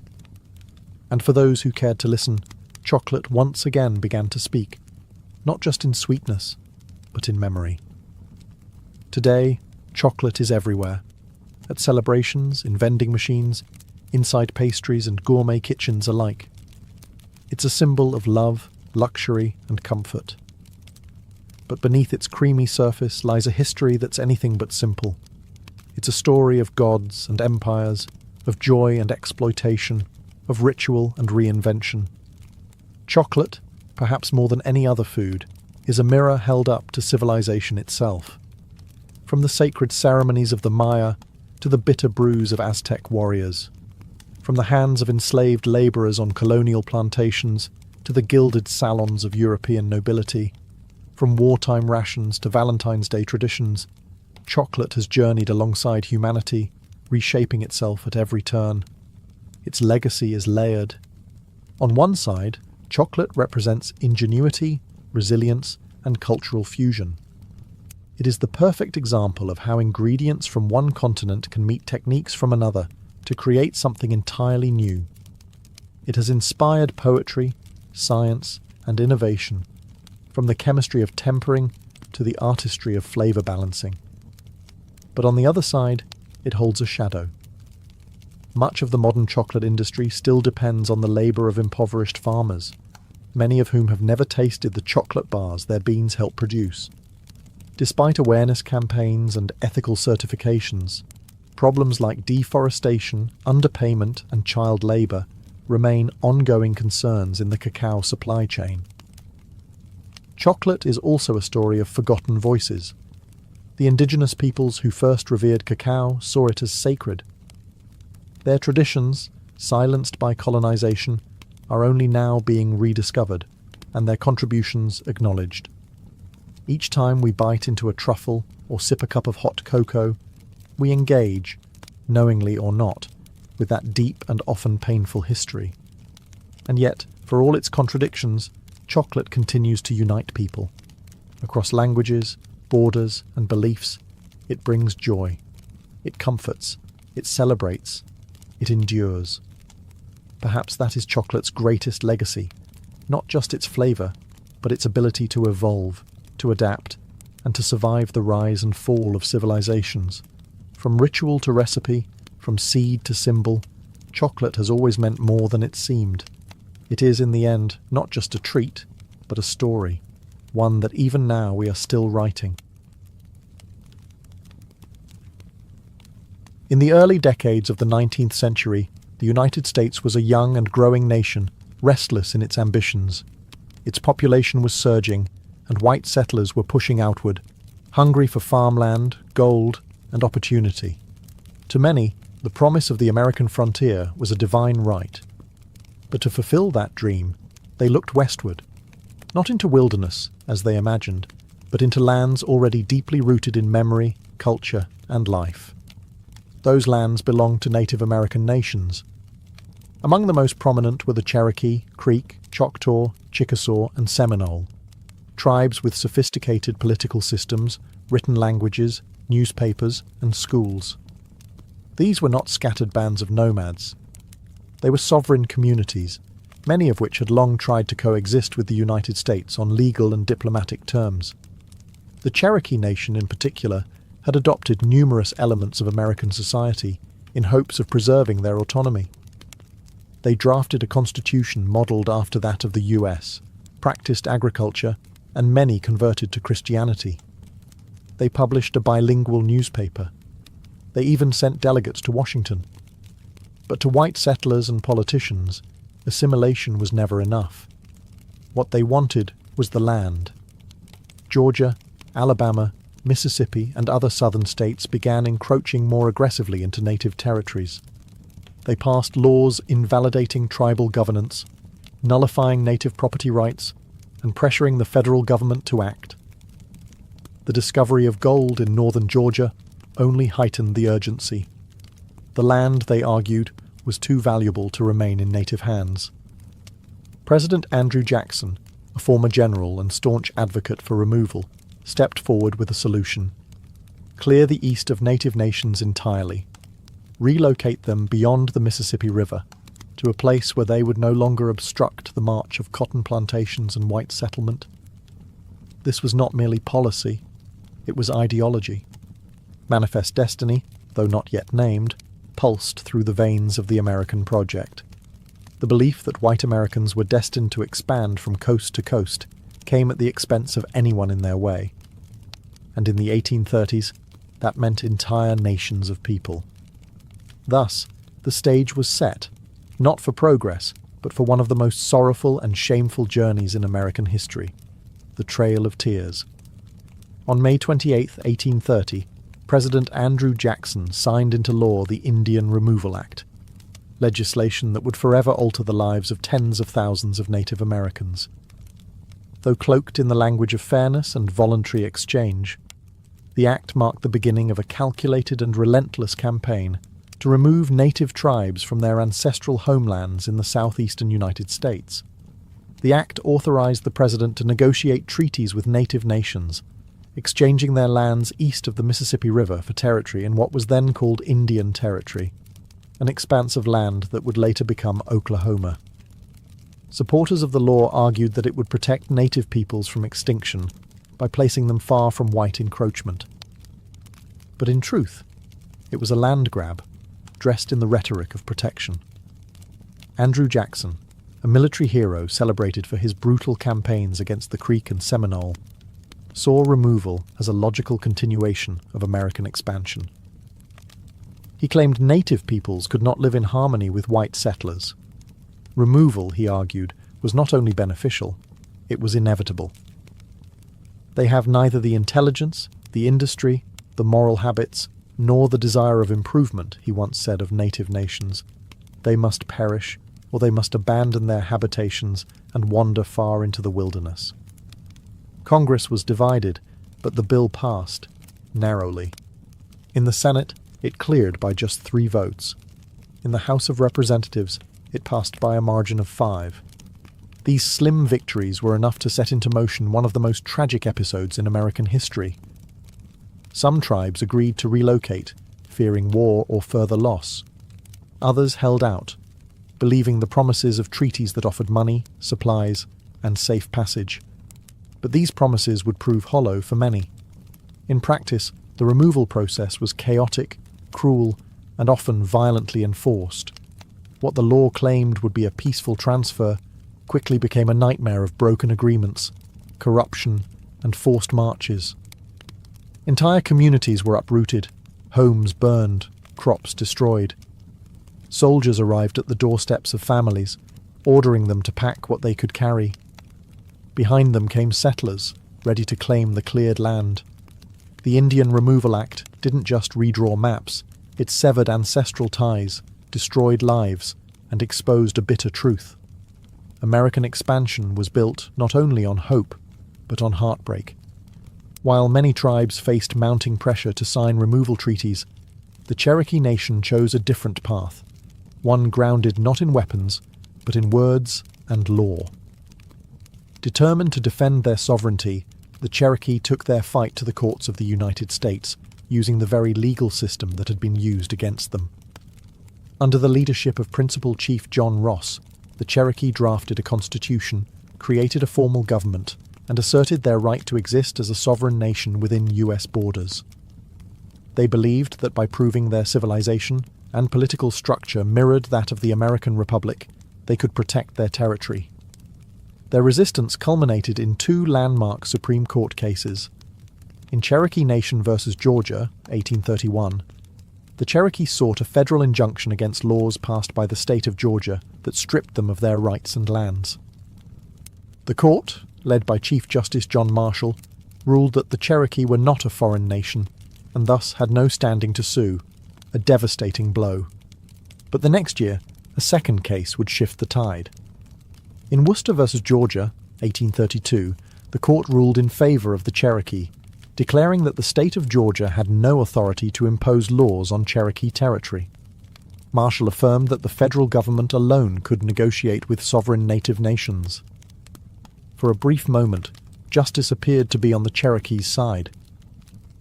And for those who cared to listen, chocolate once again began to speak, not just in sweetness, but in memory. Today, chocolate is everywhere. At celebrations, in vending machines, inside pastries and gourmet kitchens alike. It's a symbol of love, luxury, and comfort. But beneath its creamy surface lies a history that's anything but simple. It's a story of gods and empires, of joy and exploitation, of ritual and reinvention. Chocolate, perhaps more than any other food, is a mirror held up to civilization itself. From the sacred ceremonies of the Maya to the bitter brews of Aztec warriors. From the hands of enslaved labourers on colonial plantations to the gilded salons of European nobility. From wartime rations to Valentine's Day traditions, chocolate has journeyed alongside humanity, reshaping itself at every turn. Its legacy is layered. On one side, chocolate represents ingenuity, resilience, and cultural fusion. It is the perfect example of how ingredients from one continent can meet techniques from another to create something entirely new. It has inspired poetry, science, and innovation, from the chemistry of tempering to the artistry of flavour balancing. But on the other side, it holds a shadow. Much of the modern chocolate industry still depends on the labour of impoverished farmers, many of whom have never tasted the chocolate bars their beans help produce. Despite awareness campaigns and ethical certifications, problems like deforestation, underpayment, and child labour remain ongoing concerns in the cacao supply chain. Chocolate is also a story of forgotten voices. The indigenous peoples who first revered cacao saw it as sacred. Their traditions, silenced by colonization, are only now being rediscovered, and their contributions acknowledged. Each time we bite into a truffle or sip a cup of hot cocoa, we engage, knowingly or not, with that deep and often painful history. And yet, for all its contradictions, chocolate continues to unite people. Across languages, borders, and beliefs, it brings joy. It comforts. It celebrates. It endures. Perhaps that is chocolate's greatest legacy, not just its flavour, but its ability to evolve, to adapt, and to survive the rise and fall of civilizations. From ritual to recipe, from seed to symbol, chocolate has always meant more than it seemed. It is, in the end, not just a treat, but a story, one that even now we are still writing. In the early decades of the 19th century, the United States was a young and growing nation, restless in its ambitions. Its population was surging, and white settlers were pushing outward, hungry for farmland, gold, and opportunity. To many, the promise of the American frontier was a divine right. But to fulfill that dream, they looked westward, not into wilderness, as they imagined, but into lands already deeply rooted in memory, culture, and life. Those lands belonged to Native American nations. Among the most prominent were the Cherokee, Creek, Choctaw, Chickasaw, and Seminole, tribes with sophisticated political systems, written languages, newspapers, and schools. These were not scattered bands of nomads. They were sovereign communities, many of which had long tried to coexist with the United States on legal and diplomatic terms. The Cherokee Nation, in particular, had adopted numerous elements of American society in hopes of preserving their autonomy. They drafted a constitution modelled after that of the US, practiced agriculture, and many converted to Christianity. They published a bilingual newspaper. They even sent delegates to Washington. But to white settlers and politicians, assimilation was never enough. What they wanted was the land. Georgia, Alabama, Mississippi, and other southern states began encroaching more aggressively into native territories. They passed laws invalidating tribal governance, nullifying native property rights, and pressuring the federal government to act. The discovery of gold in northern Georgia only heightened the urgency. The land, they argued, was too valuable to remain in native hands. President Andrew Jackson, a former general and staunch advocate for removal, stepped forward with a solution. Clear the east of native nations entirely. Relocate them beyond the Mississippi River, to a place where they would no longer obstruct the march of cotton plantations and white settlement. This was not merely policy, it was ideology. Manifest Destiny, though not yet named, pulsed through the veins of the American project. The belief that white Americans were destined to expand from coast to coast came at the expense of anyone in their way. And in the 1830s, that meant entire nations of people. Thus, the stage was set, not for progress, but for one of the most sorrowful and shameful journeys in American history, the Trail of Tears. On May 28, 1830, President Andrew Jackson signed into law the Indian Removal Act, legislation that would forever alter the lives of tens of thousands of Native Americans. Though cloaked in the language of fairness and voluntary exchange, the act marked the beginning of a calculated and relentless campaign to remove native tribes from their ancestral homelands in the southeastern United States. The act authorized the president to negotiate treaties with native nations, exchanging their lands east of the Mississippi River for territory in what was then called Indian Territory, an expanse of land that would later become Oklahoma. Supporters of the law argued that it would protect native peoples from extinction by placing them far from white encroachment. But in truth, it was a land grab, dressed in the rhetoric of protection. Andrew Jackson, a military hero celebrated for his brutal campaigns against the Creek and Seminole, saw removal as a logical continuation of American expansion. He claimed native peoples could not live in harmony with white settlers. Removal, he argued, was not only beneficial, it was inevitable. They have neither the intelligence, the industry, the moral habits, nor the desire of improvement, he once said of native nations. They must perish, or they must abandon their habitations and wander far into the wilderness. Congress was divided, but the bill passed, narrowly. In the Senate, it cleared by just 3 votes. In the House of Representatives, it passed by a margin of 5. These slim victories were enough to set into motion one of the most tragic episodes in American history. Some tribes agreed to relocate, fearing war or further loss. Others held out, believing the promises of treaties that offered money, supplies, and safe passage. But these promises would prove hollow for many. In practice, the removal process was chaotic, cruel, and often violently enforced. What the law claimed would be a peaceful transfer quickly became a nightmare of broken agreements, corruption, and forced marches. Entire communities were uprooted, homes burned, crops destroyed. Soldiers arrived at the doorsteps of families, ordering them to pack what they could carry. Behind them came settlers, ready to claim the cleared land. The Indian Removal Act didn't just redraw maps, it severed ancestral ties, destroyed lives, and exposed a bitter truth. American expansion was built not only on hope, but on heartbreak. While many tribes faced mounting pressure to sign removal treaties, the Cherokee Nation chose a different path, one grounded not in weapons, but in words and law. Determined to defend their sovereignty, the Cherokee took their fight to the courts of the United States, using the very legal system that had been used against them. Under the leadership of Principal Chief John Ross, the Cherokee drafted a constitution, created a formal government, and asserted their right to exist as a sovereign nation within U.S. borders. They believed that by proving their civilization and political structure mirrored that of the American Republic, they could protect their territory. Their resistance culminated in two landmark Supreme Court cases. In Cherokee Nation v. Georgia, 1831, the Cherokee sought a federal injunction against laws passed by the state of Georgia that stripped them of their rights and lands. The court, led by Chief Justice John Marshall, ruled that the Cherokee were not a foreign nation and thus had no standing to sue, a devastating blow. But the next year, a second case would shift the tide. In Worcester v. Georgia, 1832, the court ruled in favour of the Cherokee, declaring that the state of Georgia had no authority to impose laws on Cherokee territory. Marshall affirmed that the federal government alone could negotiate with sovereign native nations. For a brief moment, justice appeared to be on the Cherokee's side.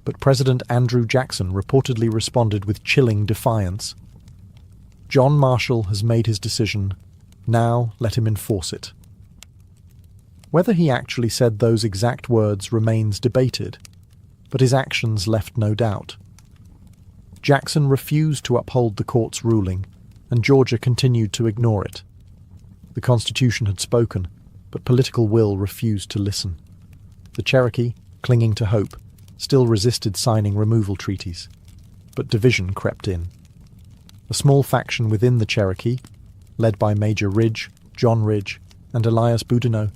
But President Andrew Jackson reportedly responded with chilling defiance. "John Marshall has made his decision. Now let him enforce it." Whether he actually said those exact words remains debated, but his actions left no doubt. Jackson refused to uphold the court's ruling, and Georgia continued to ignore it. The Constitution had spoken, but political will refused to listen. The Cherokee, clinging to hope, still resisted signing removal treaties, but division crept in. A small faction within the Cherokee, led by Major Ridge, John Ridge, and Elias Boudinot,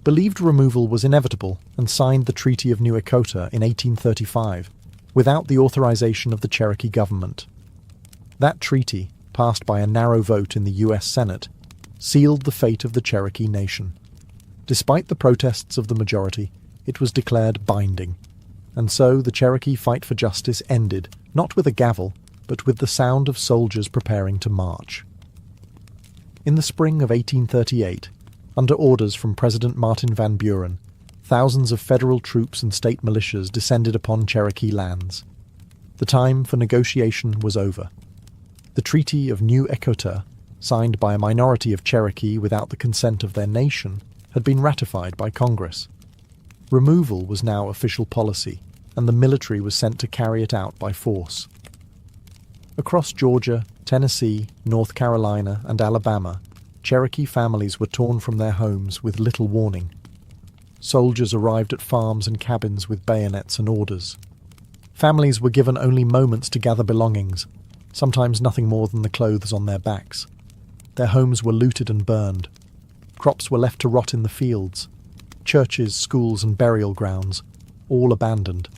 believed removal was inevitable and signed the Treaty of New Echota in 1835 without the authorization of the Cherokee government. That treaty, passed by a narrow vote in the U.S. Senate, sealed the fate of the Cherokee Nation. Despite the protests of the majority, it was declared binding, and so the Cherokee fight for justice ended, not with a gavel, but with the sound of soldiers preparing to march. In the spring of 1838, under orders from President Martin Van Buren, thousands of federal troops and state militias descended upon Cherokee lands. The time for negotiation was over. The Treaty of New Echota, signed by a minority of Cherokee without the consent of their nation, had been ratified by Congress. Removal was now official policy, and the military was sent to carry it out by force. Across Georgia, Tennessee, North Carolina, and Alabama, Cherokee families were torn from their homes with little warning. Soldiers arrived at farms and cabins with bayonets and orders. Families were given only moments to gather belongings, sometimes nothing more than the clothes on their backs. Their homes were looted and burned. Crops were left to rot in the fields. Churches, schools, and burial grounds, all abandoned.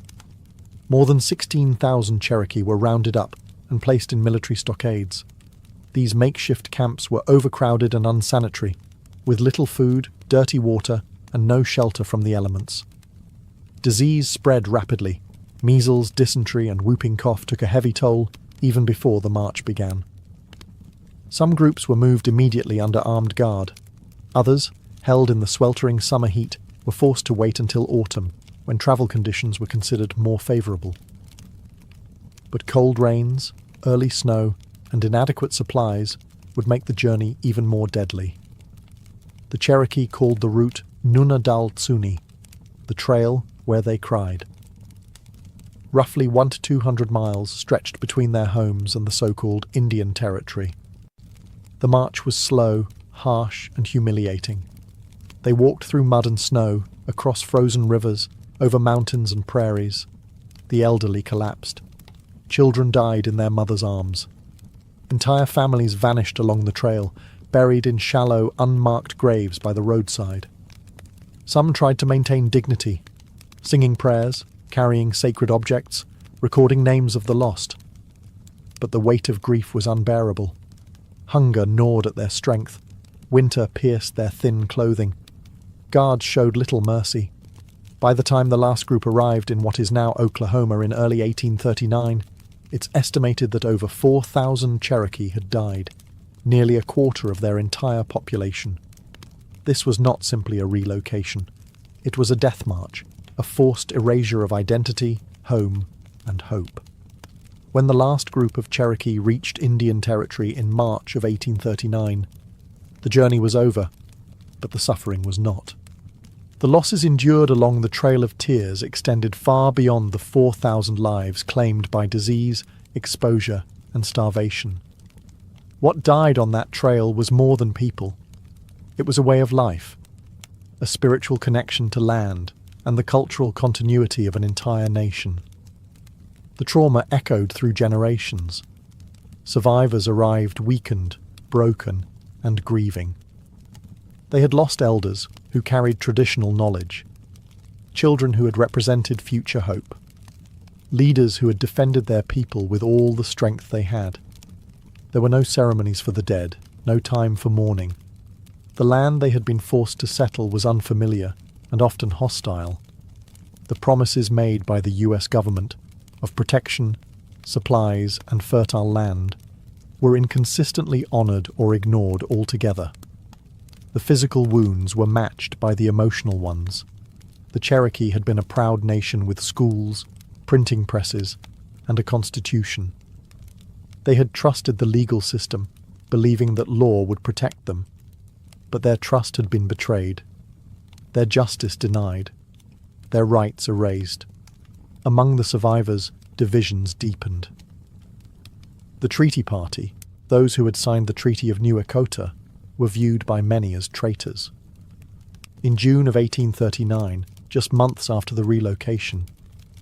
More than 16,000 Cherokee were rounded up and placed in military stockades. These makeshift camps were overcrowded and unsanitary, with little food, dirty water, and no shelter from the elements. Disease spread rapidly. Measles, dysentery, and whooping cough took a heavy toll even before the march began. Some groups were moved immediately under armed guard. Others, held in the sweltering summer heat, were forced to wait until autumn, when travel conditions were considered more favourable. But cold rains, early snow, and inadequate supplies would make the journey even more deadly. The Cherokee called the route Nuna Dal Tsuni, the trail where they cried. Roughly 100 to 200 miles stretched between their homes and the so-called Indian Territory. The march was slow, harsh, and humiliating. They walked through mud and snow, across frozen rivers, over mountains and prairies. The elderly collapsed. Children died in their mothers' arms. Entire families vanished along the trail, buried in shallow, unmarked graves by the roadside. Some tried to maintain dignity, singing prayers, carrying sacred objects, recording names of the lost. But the weight of grief was unbearable. Hunger gnawed at their strength. Winter pierced their thin clothing. Guards showed little mercy. By the time the last group arrived in what is now Oklahoma in early 1839, it's estimated that over 4,000 Cherokee had died, nearly a quarter of their entire population. This was not simply a relocation. It was a death march, a forced erasure of identity, home, and hope. When the last group of Cherokee reached Indian Territory in March of 1839, The journey was over, but the suffering was not. The losses endured along the Trail of Tears extended far beyond the 4,000 lives claimed by disease, exposure, and starvation. What died on that trail was more than people. It was a way of life, a spiritual connection to land, and the cultural continuity of an entire nation. The trauma echoed through generations. Survivors arrived weakened, broken, and grieving. They had lost elders who carried traditional knowledge, children who had represented future hope, leaders who had defended their people with all the strength they had. There were no ceremonies for the dead, no time for mourning. The land they had been forced to settle was unfamiliar and often hostile. The promises made by the US government of protection, supplies, and fertile land were inconsistently honoured or ignored altogether. The physical wounds were matched by the emotional ones. The Cherokee had been a proud nation with schools, printing presses, and a constitution. They had trusted the legal system, believing that law would protect them. But their trust had been betrayed, their justice denied, their rights erased. Among the survivors, divisions deepened. The treaty party, those who had signed the Treaty of New Echota, were viewed by many as traitors. In June of 1839, just months after the relocation,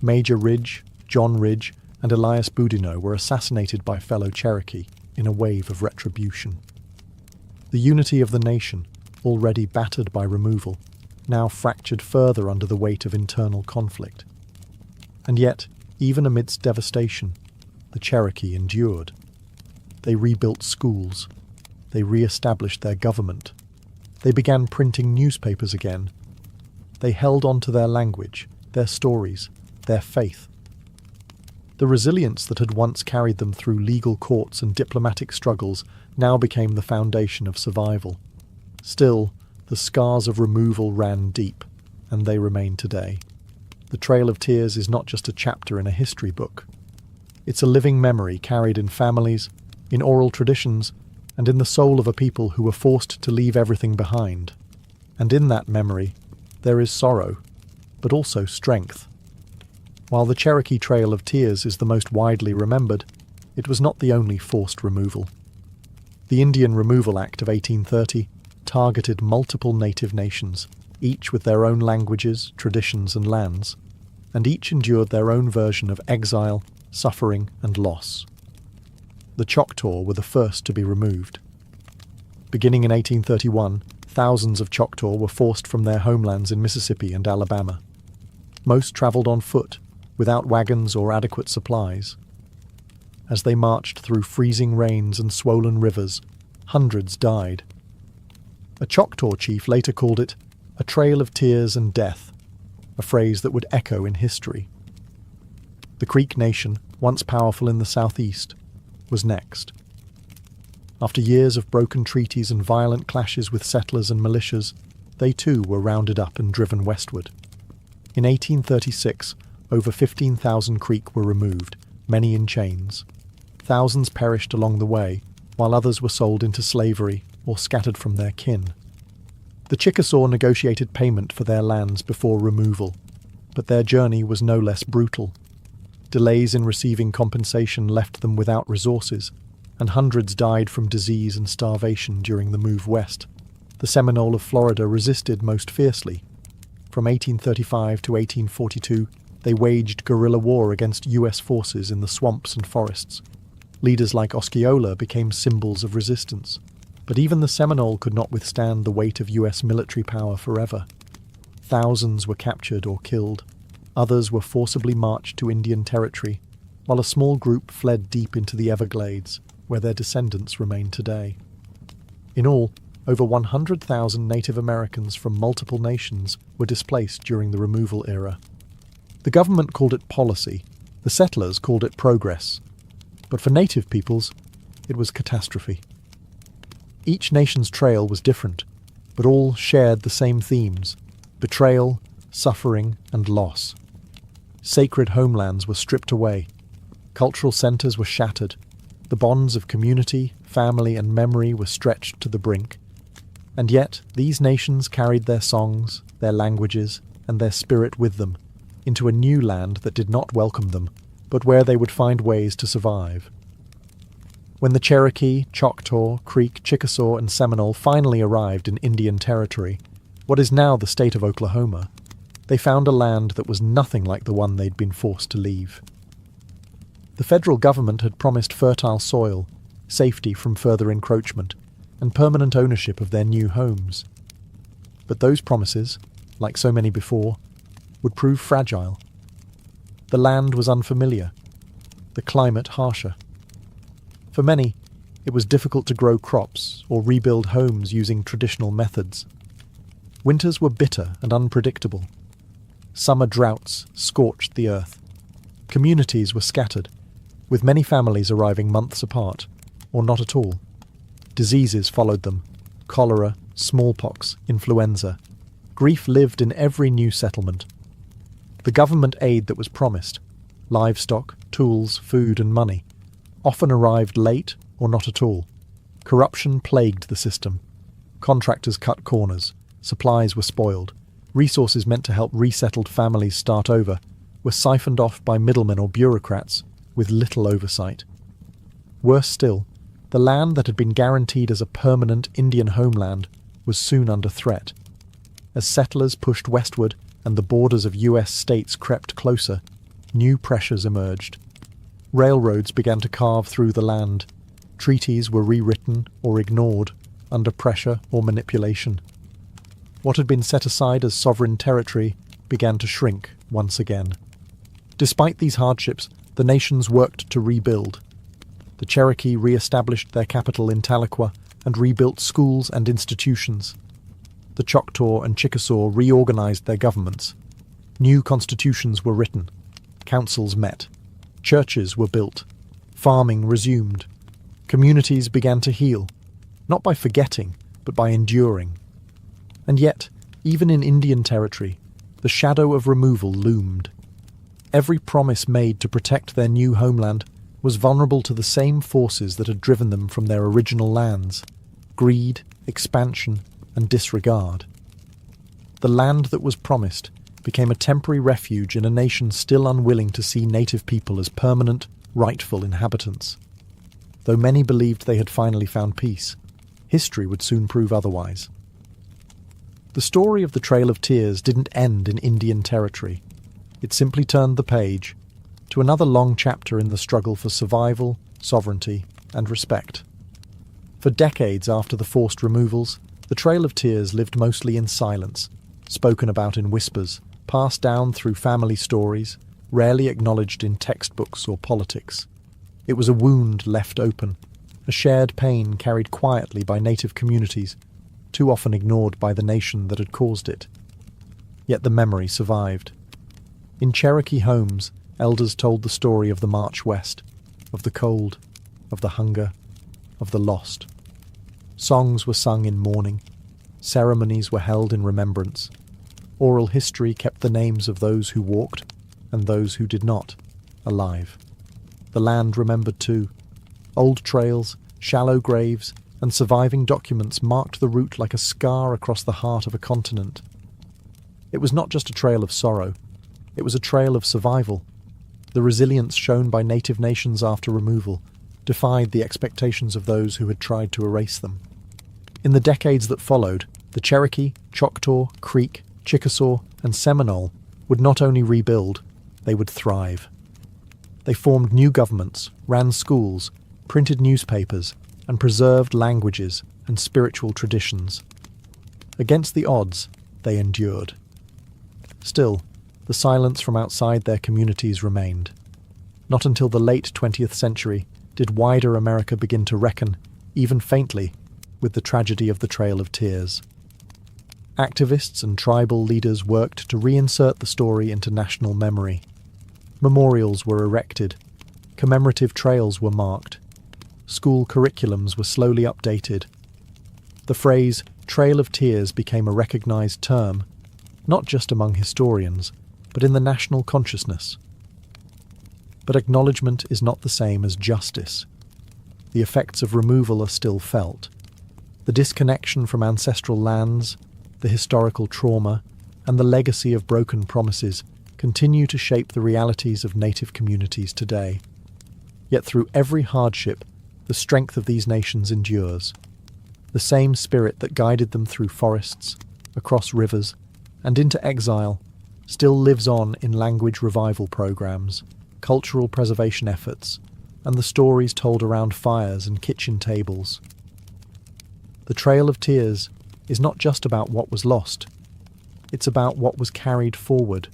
Major Ridge, John Ridge, and Elias Boudinot were assassinated by fellow Cherokee in a wave of retribution. The unity of the nation, already battered by removal, now fractured further under the weight of internal conflict. And yet, even amidst devastation, the Cherokee endured. They rebuilt schools. They re-established their government. They began printing newspapers again. They held on to their language, their stories, their faith. The resilience that had once carried them through legal courts and diplomatic struggles now became the foundation of survival. Still, the scars of removal ran deep, and they remain today. The Trail of Tears is not just a chapter in a history book. It's a living memory carried in families, in oral traditions, and in the soul of a people who were forced to leave everything behind. And in that memory, there is sorrow, but also strength. While the Cherokee Trail of Tears is the most widely remembered, it was not the only forced removal. The Indian Removal Act of 1830 targeted multiple native nations, each with their own languages, traditions, and lands, and each endured their own version of exile, suffering, and loss. The Choctaw were the first to be removed. Beginning in 1831, thousands of Choctaw were forced from their homelands in Mississippi and Alabama. Most travelled on foot, without wagons or adequate supplies. As they marched through freezing rains and swollen rivers, hundreds died. A Choctaw chief later called it a trail of tears and death, a phrase that would echo in history. The Creek Nation, once powerful in the southeast, was next. After years of broken treaties and violent clashes with settlers and militias, they too were rounded up and driven westward. In 1836, over 15,000 Creek were removed, many in chains. Thousands perished along the way, while others were sold into slavery or scattered from their kin. The Chickasaw negotiated payment for their lands before removal, but their journey was no less brutal. Delays in receiving compensation left them without resources, and hundreds died from disease and starvation during the move west. The Seminole of Florida resisted most fiercely. From 1835 to 1842, they waged guerrilla war against US forces in the swamps and forests. Leaders like Osceola became symbols of resistance, but even the Seminole could not withstand the weight of US military power forever. Thousands were captured or killed. Others were forcibly marched to Indian territory, while a small group fled deep into the Everglades, where their descendants remain today. In all, over 100,000 Native Americans from multiple nations were displaced during the removal era. The government called it policy, the settlers called it progress, but for Native peoples, it was catastrophe. Each nation's trail was different, but all shared the same themes: betrayal, suffering, and loss. Sacred homelands were stripped away. Cultural centers were shattered. The bonds of community, family, and memory were stretched to the brink. And yet, these nations carried their songs, their languages, and their spirit with them, into a new land that did not welcome them, but where they would find ways to survive. When the Cherokee, Choctaw, Creek, Chickasaw, and Seminole finally arrived in Indian Territory, what is now the state of Oklahoma, they found a land that was nothing like the one they'd been forced to leave. The federal government had promised fertile soil, safety from further encroachment, and permanent ownership of their new homes. But those promises, like so many before, would prove fragile. The land was unfamiliar, the climate harsher. For many, it was difficult to grow crops or rebuild homes using traditional methods. Winters were bitter and unpredictable. Summer droughts scorched the earth. Communities were scattered, with many families arriving months apart, or not at all. Diseases followed them: cholera, smallpox, influenza. Grief lived in every new settlement. The government aid that was promised, livestock, tools, food and money, often arrived late or not at all. Corruption plagued the system. Contractors cut corners, supplies were spoiled, resources meant to help resettled families start over were siphoned off by middlemen or bureaucrats with little oversight. Worse still, the land that had been guaranteed as a permanent Indian homeland was soon under threat. As settlers pushed westward and the borders of US states crept closer, new pressures emerged. Railroads began to carve through the land. Treaties were rewritten or ignored under pressure or manipulation. What had been set aside as sovereign territory began to shrink once again. Despite these hardships, the nations worked to rebuild. The Cherokee re-established their capital in Tahlequah and rebuilt schools and institutions. The Choctaw and Chickasaw reorganized their governments. New constitutions were written. Councils met. Churches were built. Farming resumed. Communities began to heal, not by forgetting, but by enduring. And yet, even in Indian Territory, the shadow of removal loomed. Every promise made to protect their new homeland was vulnerable to the same forces that had driven them from their original lands: greed, expansion, and disregard. The land that was promised became a temporary refuge in a nation still unwilling to see native people as permanent, rightful inhabitants. Though many believed they had finally found peace, history would soon prove otherwise. The story of the Trail of Tears didn't end in Indian Territory. It simply turned the page to another long chapter in the struggle for survival, sovereignty, and respect. For decades after the forced removals, the Trail of Tears lived mostly in silence, spoken about in whispers, passed down through family stories, rarely acknowledged in textbooks or politics. It was a wound left open, a shared pain carried quietly by native communities, too often ignored by the nation that had caused it. Yet the memory survived. In Cherokee homes, elders told the story of the march west, of the cold, of the hunger, of the lost. Songs were sung in mourning. Ceremonies were held in remembrance. Oral history kept the names of those who walked and those who did not alive. The land remembered too. Old trails, shallow graves, and surviving documents marked the route like a scar across the heart of a continent. It was not just a trail of sorrow. It was a trail of survival. The resilience shown by native nations after removal defied the expectations of those who had tried to erase them. In the decades that followed, the Cherokee, Choctaw, Creek, Chickasaw, and Seminole would not only rebuild, they would thrive. They formed new governments, ran schools, printed newspapers, and preserved languages and spiritual traditions. Against the odds, they endured. Still, the silence from outside their communities remained. Not until the late 20th century did wider America begin to reckon, even faintly, with the tragedy of the Trail of Tears. Activists and tribal leaders worked to reinsert the story into national memory. Memorials were erected. Commemorative trails were marked. School curriculums were slowly updated. The phrase Trail of Tears became a recognized term, not just among historians, but in the national consciousness. But acknowledgement is not the same as justice. The effects of removal are still felt. The disconnection from ancestral lands, the historical trauma, and the legacy of broken promises continue to shape the realities of native communities today. Yet through every hardship, the strength of these nations endures. The same spirit that guided them through forests, across rivers, and into exile still lives on in language revival programs, cultural preservation efforts, and the stories told around fires and kitchen tables. The Trail of Tears is not just about what was lost, it's about what was carried forward.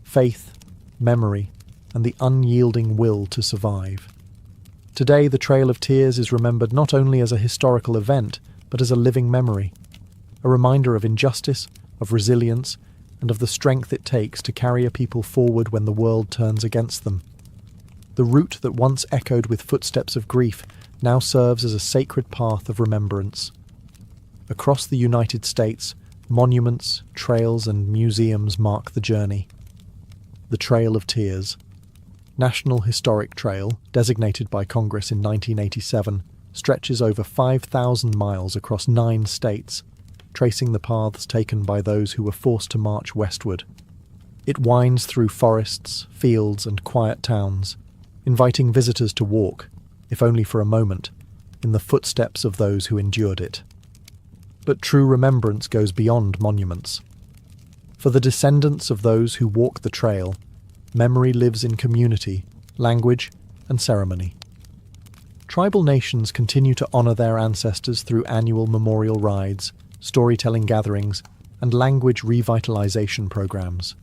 Faith, memory, and the unyielding will to survive. Today, the Trail of Tears is remembered not only as a historical event, but as a living memory, a reminder of injustice, of resilience, and of the strength it takes to carry a people forward when the world turns against them. The route that once echoed with footsteps of grief now serves as a sacred path of remembrance. Across the United States, monuments, trails, and museums mark the journey. The Trail of Tears. National Historic Trail, designated by Congress in 1987, stretches over 5,000 miles across 9 states, tracing the paths taken by those who were forced to march westward. It winds through forests, fields, and quiet towns, inviting visitors to walk, if only for a moment, in the footsteps of those who endured it. But true remembrance goes beyond monuments. For the descendants of those who walk the trail, memory lives in community, language, and ceremony. Tribal nations continue to honour their ancestors through annual memorial rides, storytelling gatherings, and language revitalisation programs.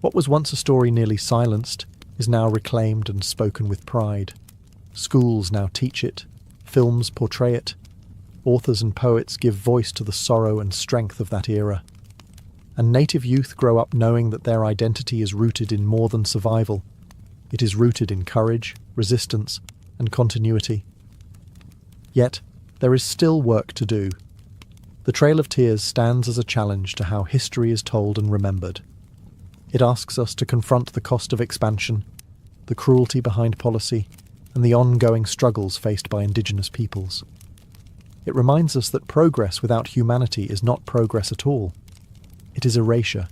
What was once a story nearly silenced is now reclaimed and spoken with pride. Schools now teach it, films portray it, authors and poets give voice to the sorrow and strength of that era. And native youth grow up knowing that their identity is rooted in more than survival. It is rooted in courage, resistance, and continuity. Yet, there is still work to do. The Trail of Tears stands as a challenge to how history is told and remembered. It asks us to confront the cost of expansion, the cruelty behind policy, and the ongoing struggles faced by Indigenous peoples. It reminds us that progress without humanity is not progress at all. It is erasure.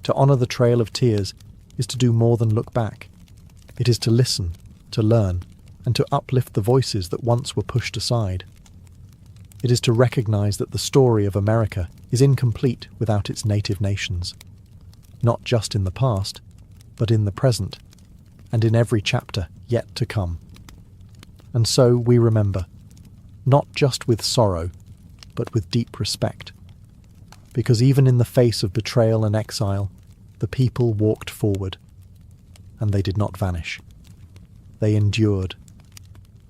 To honour the Trail of Tears is to do more than look back. It is to listen, to learn, and to uplift the voices that once were pushed aside. It is to recognise that the story of America is incomplete without its native nations, not just in the past, but in the present, and in every chapter yet to come. And so we remember, not just with sorrow, but with deep respect. Because even in the face of betrayal and exile, the people walked forward, and they did not vanish. They endured.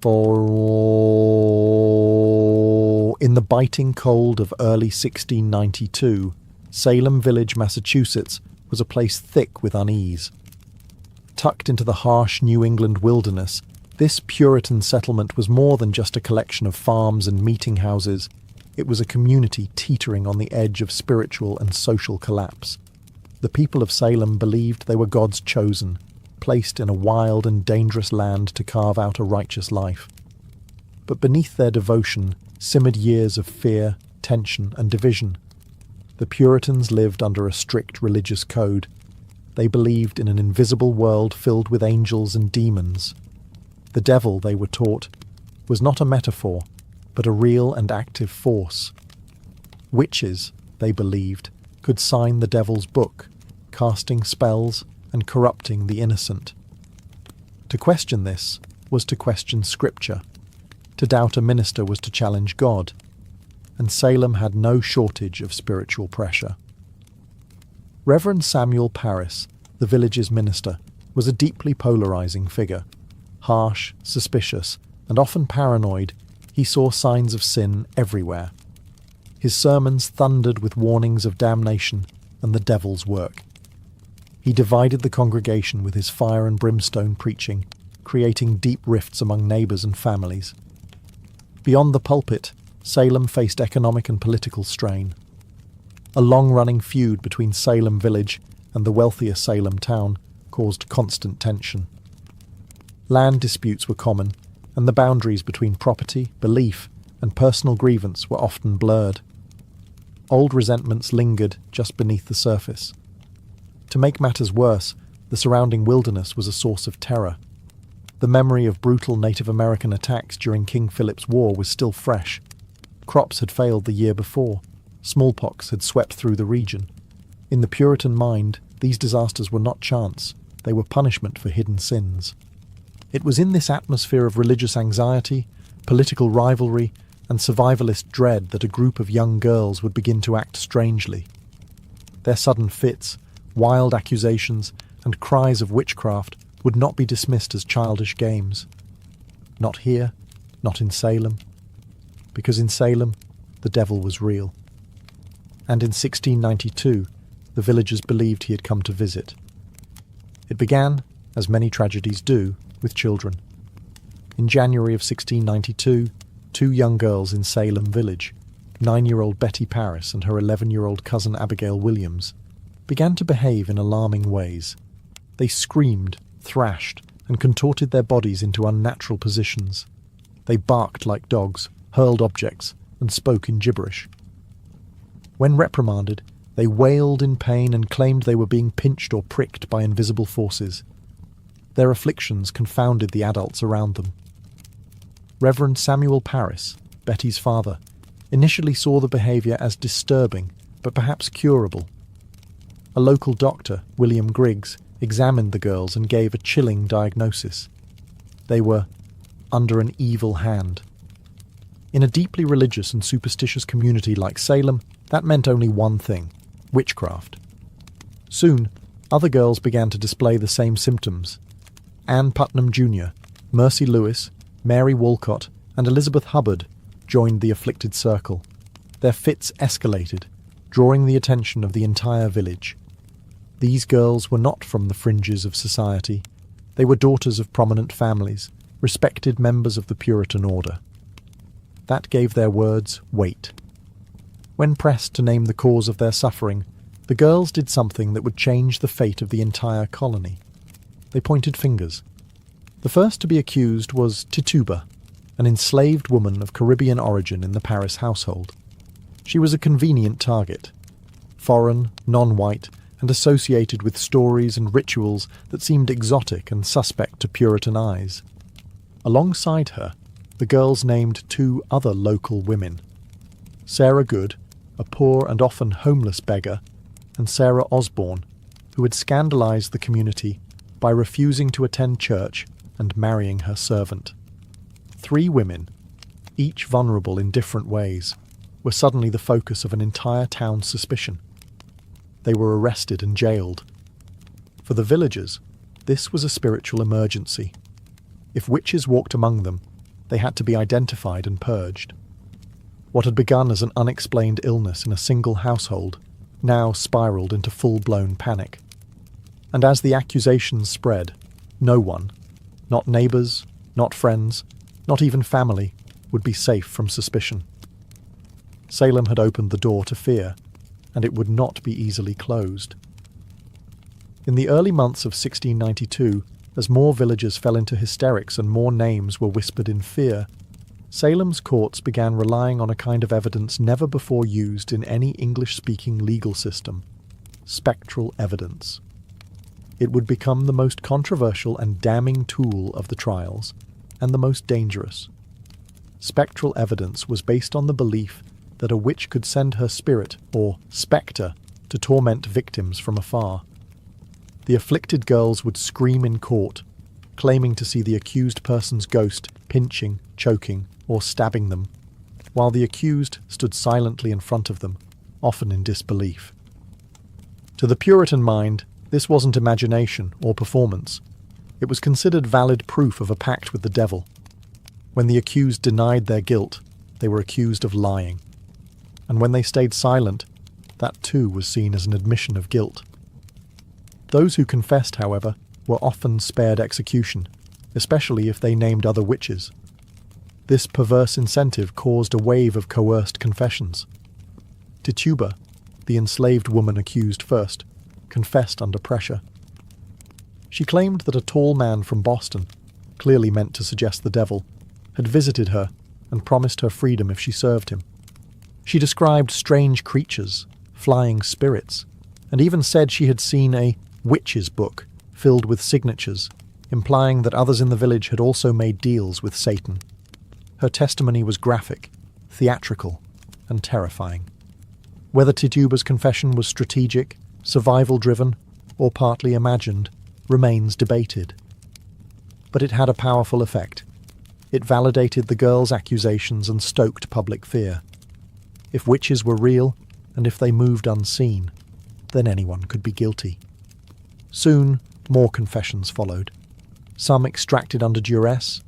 For in the biting cold of early 1692, Salem Village, Massachusetts, was a place thick with unease. Tucked into the harsh New England wilderness, this Puritan settlement was more than just a collection of farms and meeting houses. It was a community teetering on the edge of spiritual and social collapse. The people of Salem believed they were God's chosen, placed in a wild and dangerous land to carve out a righteous life. But beneath their devotion simmered years of fear, tension, and division. The Puritans lived under a strict religious code. They believed in an invisible world filled with angels and demons. The devil, they were taught, was not a metaphor, but a real and active force. Witches, they believed, could sign the devil's book, casting spells and corrupting the innocent. To question this was to question Scripture. To doubt a minister was to challenge God. And Salem had no shortage of spiritual pressure. Reverend Samuel Parris, the village's minister, was a deeply polarizing figure. Harsh, suspicious, and often paranoid, he saw signs of sin everywhere. His sermons thundered with warnings of damnation and the devil's work. He divided the congregation with his fire and brimstone preaching, creating deep rifts among neighbours and families. Beyond the pulpit, Salem faced economic and political strain. A long-running feud between Salem Village and the wealthier Salem town caused constant tension. Land disputes were common, and the boundaries between property, belief, and personal grievance were often blurred. Old resentments lingered just beneath the surface. To make matters worse, the surrounding wilderness was a source of terror. The memory of brutal Native American attacks during King Philip's War was still fresh. Crops had failed the year before. Smallpox had swept through the region. In the Puritan mind, these disasters were not chance. They were punishment for hidden sins. It was in this atmosphere of religious anxiety, political rivalry, and survivalist dread that a group of young girls would begin to act strangely. Their sudden fits, wild accusations, and cries of witchcraft would not be dismissed as childish games. Not here, not in Salem. Because in Salem, the devil was real. And in 1692, the villagers believed he had come to visit. It began, as many tragedies do, with children. In January of 1692, two young girls in Salem village, 9-year-old Betty Paris and her 11-year-old cousin Abigail Williams, began to behave in alarming ways. They screamed, thrashed, and contorted their bodies into unnatural positions. They barked like dogs, hurled objects, and spoke in gibberish. When reprimanded, they wailed in pain and claimed they were being pinched or pricked by invisible forces. Their afflictions confounded the adults around them. Reverend Samuel Paris, Betty's father, initially saw the behaviour as disturbing, but perhaps curable. A local doctor, William Griggs, examined the girls and gave a chilling diagnosis. They were under an evil hand. In a deeply religious and superstitious community like Salem, that meant only one thing: witchcraft. Soon, other girls began to display the same symptoms. Anne Putnam Jr., Mercy Lewis, Mary Walcott, and Elizabeth Hubbard joined the afflicted circle. Their fits escalated, drawing the attention of the entire village. These girls were not from the fringes of society. They were daughters of prominent families, respected members of the Puritan order. That gave their words weight. When pressed to name the cause of their suffering, the girls did something that would change the fate of the entire colony. They pointed fingers. The first to be accused was Tituba, an enslaved woman of Caribbean origin in the Paris household. She was a convenient target. Foreign, non-white, and associated with stories and rituals that seemed exotic and suspect to Puritan eyes. Alongside her, the girls named two other local women: Sarah Good, a poor and often homeless beggar, and Sarah Osborne, who had scandalized the community by refusing to attend church and marrying her servant. 3 women, each vulnerable in different ways, were suddenly the focus of an entire town's suspicion. They were arrested and jailed. For the villagers, this was a spiritual emergency. If witches walked among them, they had to be identified and purged. What had begun as an unexplained illness in a single household now spiraled into full-blown panic. And as the accusations spread, no one, not neighbours, not friends, not even family, would be safe from suspicion. Salem had opened the door to fear, and it would not be easily closed. In the early months of 1692, as more villagers fell into hysterics and more names were whispered in fear, Salem's courts began relying on a kind of evidence never before used in any English-speaking legal system: spectral evidence. It would become the most controversial and damning tool of the trials, and the most dangerous. Spectral evidence was based on the belief that a witch could send her spirit, or spectre, to torment victims from afar. The afflicted girls would scream in court, claiming to see the accused person's ghost pinching, choking, or stabbing them, while the accused stood silently in front of them, often in disbelief. To the Puritan mind, this wasn't imagination or performance. It was considered valid proof of a pact with the devil. When the accused denied their guilt, they were accused of lying. And when they stayed silent, that too was seen as an admission of guilt. Those who confessed, however, were often spared execution, especially if they named other witches. This perverse incentive caused a wave of coerced confessions. Tituba, the enslaved woman accused first, confessed under pressure. She claimed that a tall man from Boston, clearly meant to suggest the devil, had visited her and promised her freedom if she served him. She described strange creatures, flying spirits, and even said she had seen a witch's book filled with signatures, implying that others in the village had also made deals with Satan. Her testimony was graphic, theatrical, and terrifying. Whether Tituba's confession was strategic, survival-driven, or partly imagined remains debated. But it had a powerful effect. It validated the girl's accusations and stoked public fear. If witches were real, and if they moved unseen, then anyone could be guilty. Soon, more confessions followed. Some extracted under duress,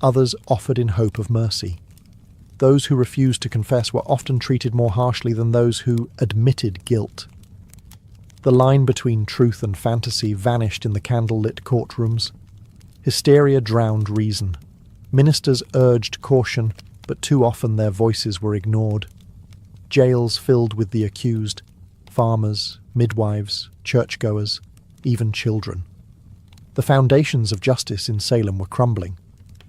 others offered in hope of mercy. Those who refused to confess were often treated more harshly than those who admitted guilt. The line between truth and fantasy vanished in the candle-lit courtrooms. Hysteria drowned reason. Ministers urged caution, but too often their voices were ignored. Jails filled with the accused, farmers, midwives, churchgoers, even children. The foundations of justice in Salem were crumbling.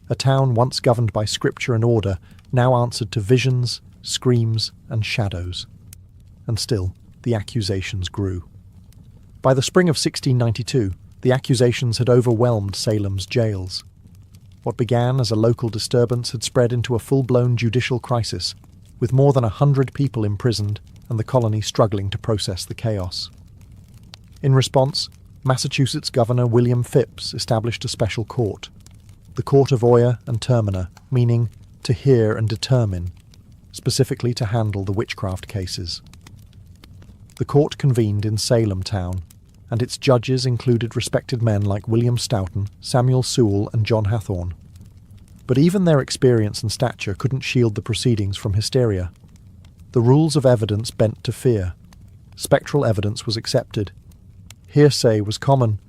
A town once governed by scripture and order now answered to visions, screams, and shadows. And still, the accusations grew. By the spring of 1692, the accusations had overwhelmed Salem's jails. What began as a local disturbance had spread into a full-blown judicial crisis, with more than 100 people imprisoned and the colony struggling to process the chaos. In response, Massachusetts Governor William Phips established a special court, the Court of Oyer and Terminer, meaning to hear and determine, specifically to handle the witchcraft cases. The court convened in Salem town, and its judges included respected men like William Stoughton, Samuel Sewall, and John Hathorne. But even their experience and stature couldn't shield the proceedings from hysteria. The rules of evidence bent to fear. Spectral evidence was accepted. Hearsay was common,